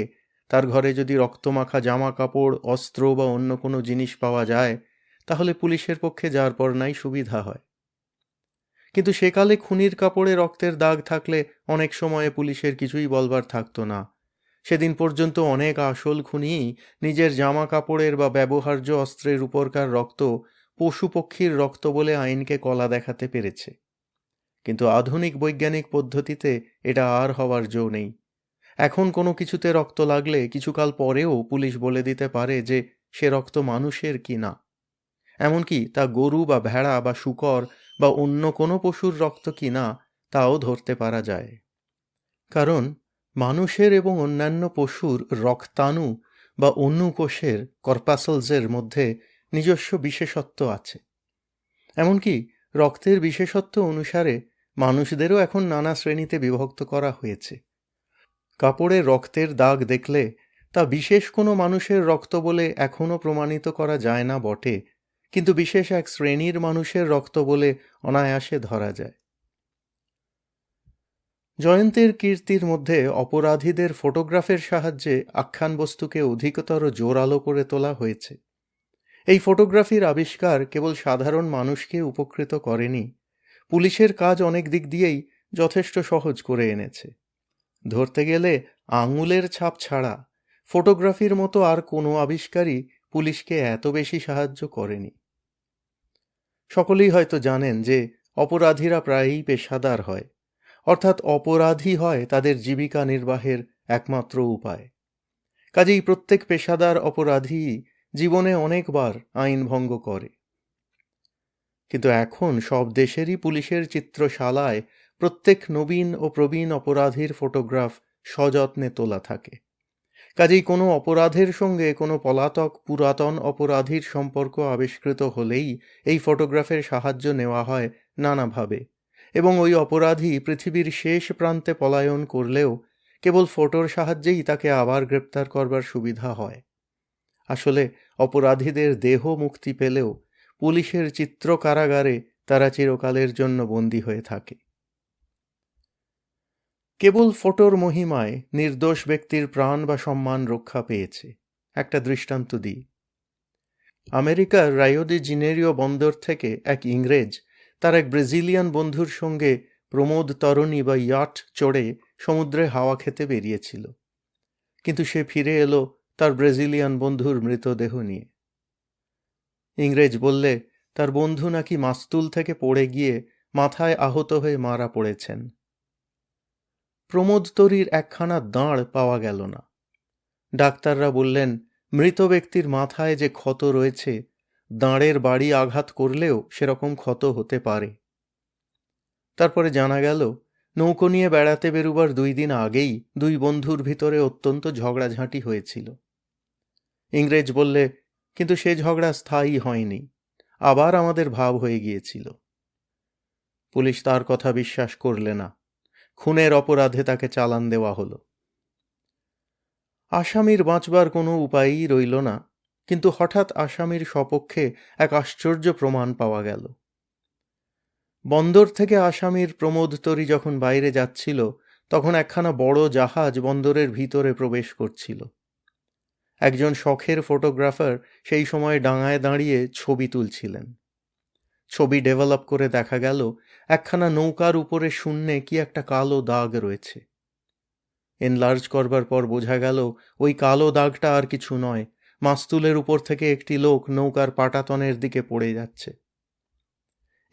তার ঘরে যদি রক্তমাখা জামা কাপড়, অস্ত্র বা অন্য কোনো জিনিস পাওয়া যায়, তাহলে পুলিশের পক্ষে যার পর নাই সুবিধা হয়। কিন্তু সেকালে খুনির কাপড়ে রক্তের দাগ থাকলে অনেক সময়ে পুলিশের কিছুই বলবার থাকতো না। সেদিন পর্যন্ত অনেক আসল খুনি নিজের জামা কাপড়ের বা ব্যবহার্য অস্ত্রের উপরকার রক্ত পশু পক্ষীর রক্ত বলে আইনকে কলা দেখাতে পেরেছে। কিন্তু আধুনিক বৈজ্ঞানিক পদ্ধতিতে এটা আর হওয়ার জো নেই। এখন কোনো কিছুতে রক্ত লাগলে কিছুকাল পরেও পুলিশ বলে দিতে পারে যে সে রক্ত মানুষের কি না। এমনকি তা গরু বা ভেড়া বা শূকর বা অন্য কোনো পশুর রক্ত কি না তাও ধরতে পারা যায়। কারণ মানুষের এবং অন্যান্য পশুর রক্তাণু বা অণুকোষের কর্পাসলসের মধ্যে নিজস্ব বিশেষত্ব আছে। এমনকি রক্তের বিশেষত্ব অনুসারে মানুষদেরও এখন নানা শ্রেণীতে বিভক্ত করা হয়েছে। কাপড়ে রক্তের দাগ দেখলে তা বিশেষ কোনো মানুষের রক্ত বলে এখনও প্রমাণিত করা যায় না বটে, কিন্তু বিশেষ এক শ্রেণীর মানুষের রক্ত বলে অনায়াসে ধরা যায়। জয়ন্তীর কীর্তির মধ্যে অপরাধীদের ফটোগ্রাফের সাহায্যে আখ্যানবস্তুকে অধিকতর জোরালো করে তোলা হয়েছে। এই ফটোগ্রাফির আবিষ্কার কেবল সাধারণ মানুষকে উপকৃত করেনি, পুলিশের কাজ অনেক দিক দিয়েই যথেষ্ট সহজ করে এনেছে। ধরতে গেলে আঙুলের ছাপ ছাড়া ফটোগ্রাফির মতো আর কোনো আবিষ্কারই পুলিশকে এত বেশি সাহায্য করেনি। সকলেই হয়তো জানেন যে অপরাধীরা প্রায়ই পেশাদার হয়, অর্থাৎ অপরাধী হয় তাদের জীবিকা নির্বাহের একমাত্র উপায়। কাজেই প্রত্যেক পেশাদার অপরাধী জীবনে অনেকবার আইন ভঙ্গ করে। কিন্তু এখন সব দেশেরই পুলিশের চিত্রশালায় প্রত্যেক নবীন ও প্রবীণ অপরাধীর ফটোগ্রাফ সযত্নে তোলা থাকে। কাজেই কোনো অপরাধের সঙ্গে কোনো পলাতক পুরাতন অপরাধীর সম্পর্ক আবিষ্কৃত হলেই এই ফটোগ্রাফের সাহায্য নেওয়া হয় নানাভাবে, এবং ওই অপরাধী পৃথিবীর শেষ প্রান্তে পলায়ন করলেও কেবল ফটোর সাহায্যেই তাকে আবার গ্রেপ্তার করবার সুবিধা হয়। আসলে অপরাধীদের দেহ মুক্তি পেলেও পুলিশের চিত্র কারাগারে তারা চিরকালের জন্য বন্দী হয়ে থাকে। কেবল ফটোর মহিমায় নির্দোষ ব্যক্তির প্রাণ বা সম্মান রক্ষা পেয়েছে। একটা দৃষ্টান্ত দিই। আমেরিকার রাইও ডি জেনেরিও বন্দর থেকে এক ইংরেজ তার এক ব্রাজিলিয়ান বন্ধুর সঙ্গে প্রমোদ তরণী বা ইয়াট চড়ে সমুদ্রে হাওয়া খেতে বেরিয়েছিল, কিন্তু সে ফিরে এলো তার ব্রাজিলিয়ান বন্ধুর মৃতদেহ নিয়ে। ইংরেজ বললে তার বন্ধু নাকি মাস্তুল থেকে পড়ে গিয়ে মাথায় আহত হয়ে মারা পড়েছেন। প্রমোদ তরীর একখানা দাঁড় পাওয়া গেল না। ডাক্তাররা বললেন মৃত ব্যক্তির মাথায় যে ক্ষত রয়েছে, দাঁড়ের বাড়ি আঘাত করলেও সেরকম ক্ষত হতে পারে। তারপরে জানা গেল নৌকো নিয়ে বেড়াতে বেরুবার 2 দিন আগেই দুই বন্ধুর ভিতরে অত্যন্ত ঝগড়াঝাঁটি হয়েছিল। ইংরেজ বললে কিন্তু সে ঝগড়া স্থায়ী হয়নি, আবার আমাদের ভাব হয়ে গিয়েছিল। পুলিশ তার কথা বিশ্বাস করলে না, খুনের অপরাধে তাকে চালান দেওয়া হলো। আসামির বাঁচবার কোনো উপায়ই রইল না, কিন্তু হঠাৎ আসামির সপক্ষে এক আশ্চর্য প্রমাণ পাওয়া গেল। বন্দর থেকে আসামির প্রমোদ তরী যখন বাইরে যাচ্ছিল, তখন একখানা বড় জাহাজ বন্দরের ভিতরে প্রবেশ করছিল। একজন শখের ফটোগ্রাফার সেই সময় ডাঙায় দাঁড়িয়ে ছবি তুলছিলেন। ছবি ডেভেলপ করে দেখা গেল একখানা নৌকার উপরে শূন্যে কি একটা কালো দাগ রয়েছে। এনলার্জ করবার পর বোঝা গেল ওই কালো দাগটা আর কিছু নয়, মাস্তুলের উপর থেকে একটি লোক নৌকার পাটাতনের দিকে পড়ে যাচ্ছে।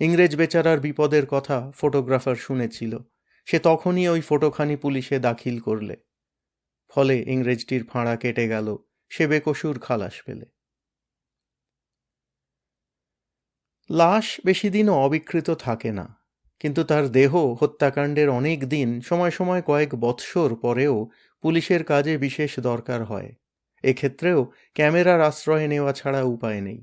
ইংরেজ বেচারার বিপদের কথা ফটোগ্রাফার শুনেছিল, সে তখনই ওই ফটোখানি পুলিশে দাখিল করলে। ফলে ইংরেজটির ফাঁড়া কেটে গেল, সে বেকসুর খালাস পেলে। লাশ বেশি দিনও অবিকৃত থাকে না, কিন্তু তার দেহ হত্যাকাণ্ডের অনেক দিন, সময় সময় কয়েক বৎসর পরেও পুলিশের কাজে বিশেষ দরকার হয়। এক্ষেত্রেও ক্যামেরার আশ্রয় নেওয়া ছাড়া উপায় নেই।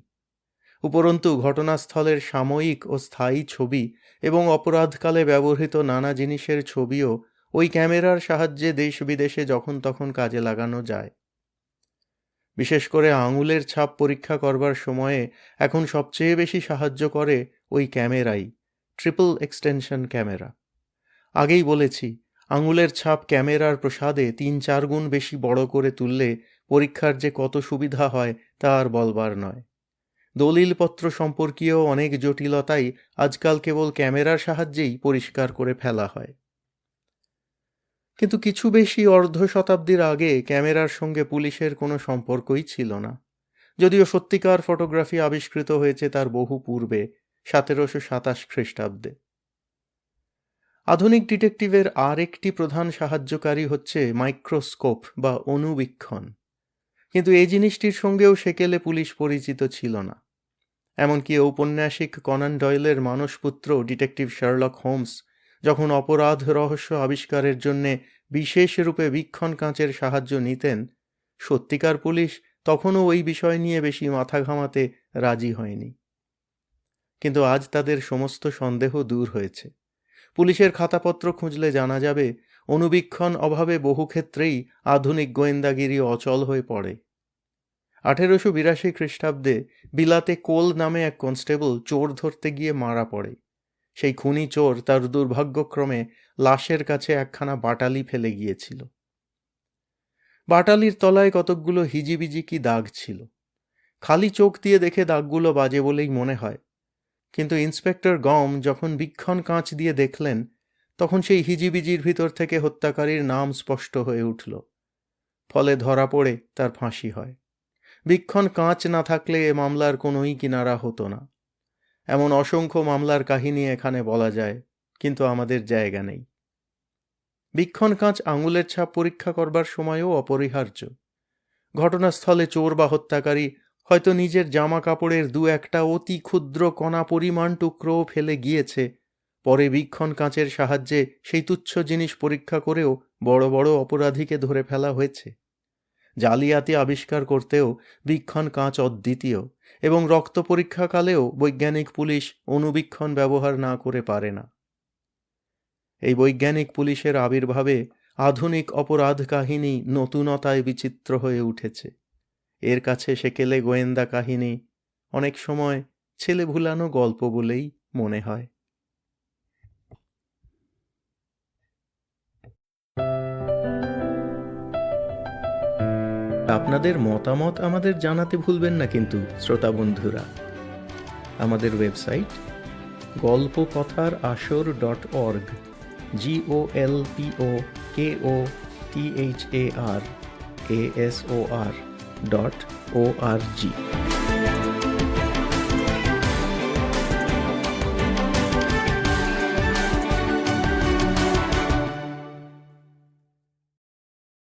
উপরন্তু ঘটনাস্থলের সাময়িক ও স্থায়ী ছবি এবং অপরাধকালে ব্যবহৃত নানা জিনিসের ছবিও ওই ক্যামেরার সাহায্যে দেশ বিদেশে যখন তখন কাজে লাগানো যায়। বিশেষ করে আঙুলের ছাপ পরীক্ষা করবার সময়ে এখন সবচেয়ে বেশি সাহায্য করে ওই ক্যামেরাই, ট্রিপল এক্সটেনশন ক্যামেরা। আগেই বলেছি, আঙুলের ছাপ ক্যামেরার প্রসাদে ৩-৪ গুণ বেশি বড় করে তুললে পরীক্ষার যে কত সুবিধা হয় তা আর বলবার নয়। দলিলপত্র সম্পর্কীয় অনেক জটিলতাই আজকাল কেবল ক্যামেরার সাহায্যেই পরিষ্কার করে ফেলা হয়। কিন্তু কিছু বেশি অর্ধ শতাব্দীর আগে ক্যামেরার সঙ্গে পুলিশের কোনো সম্পর্কই ছিল না, যদিও সত্যিকার ফটোগ্রাফি আবিষ্কৃত হয়েছে তার বহু পূর্বে, 1727 খ্রিস্টাব্দে। আধুনিক ডিটেকটিভের আর একটি প্রধান সাহায্যকারী হচ্ছে মাইক্রোস্কোপ বা অণুবীক্ষণ, কিন্তু এই জিনিসটির সঙ্গেও সেকেলে পুলিশ পরিচিত ছিল না। এমনকি ঔপন্যাসিক কনান ডয়েলের মানসপুত্র ডিটেকটিভ শার্লক হোমস যখন অপরাধ রহস্য আবিষ্কারের জন্যে বিশেষ রূপে বীক্ষণ কাঁচের সাহায্য নিতেন, সত্যিকার পুলিশ তখনও ওই বিষয় নিয়ে বেশি মাথা ঘামাতে রাজি হয়নি। কিন্তু আজ তাদের সমস্ত সন্দেহ দূর হয়েছে। পুলিশের খাতাপত্র খুঁজলে জানা যাবে অণুবীক্ষণ অভাবে বহু ক্ষেত্রেই আধুনিক গোয়েন্দাগিরি অচল হয়ে পড়ে। 1882 খ্রিস্টাব্দে বিলাতে কোল নামে এক কনস্টেবল চোর ধরতে গিয়ে মারা পড়ে। সেই খুনি চোর তার দুর্ভাগ্যক্রমে লাশের কাছে একখানা বাটালি ফেলে গিয়েছিল। বাটালির তলায় কতকগুলো হিজিবিজি কি দাগ ছিল। খালি চোখ দিয়ে দেখে দাগগুলো বাজে বলেই মনে হয়, কিন্তু ইন্সপেক্টর গম যখন বীক্ষণ কাঁচ দিয়ে দেখলেন, তখন সেই হিজিবিজির ভিতর থেকে হত্যাকারীর নাম স্পষ্ট হয়ে উঠল। ফলে ধরা পড়ে তার ফাঁসি হয়। বীক্ষণ কাঁচ না থাকলে এ মামলার কোনোই কিনারা হতো না। এমন অসংখ্য মামলার কাহিনী এখানে বলা যায়, কিন্তু আমাদের জায়গা নেই। বীক্ষণ কাঁচ আঙুলের ছাপ পরীক্ষা করবার সময়ও অপরিহার্য। ঘটনাস্থলে চোর বা হত্যাকারী হয়তো নিজের জামা কাপড়ের 2-1টা অতি ক্ষুদ্র কণা পরিমাণ টুকরোও ফেলে গিয়েছে, পরে বীক্ষণ কাঁচের সাহায্যে সেই তুচ্ছ জিনিস পরীক্ষা করেও বড় বড় অপরাধীকে ধরে ফেলা হয়েছে। জালিয়াতি আবিষ্কার করতেও বীক্ষণ কাঁচ অদ্বিতীয়, এবং রক্ত পরীক্ষাকালেও বৈজ্ঞানিক পুলিশ অণুবীক্ষণ ব্যবহার না করে পারে না। এই বৈজ্ঞানিক পুলিশের আবির্ভাবে আধুনিক অপরাধ কাহিনী নতুনতায় বিচিত্র হয়ে উঠেছে। এর কাছে সেকেলে গোয়েন্দা কাহিনী অনেক সময় ছেলে ভুলানো গল্প বলেই মনে হয়। আপনাদের মতামত আমাদের জানাতে ভুলবেন না কিন্তু শ্রোতা বন্ধুরা। আমাদের ওয়েবসাইট golpokothar-asor.org golpokothar-asor.org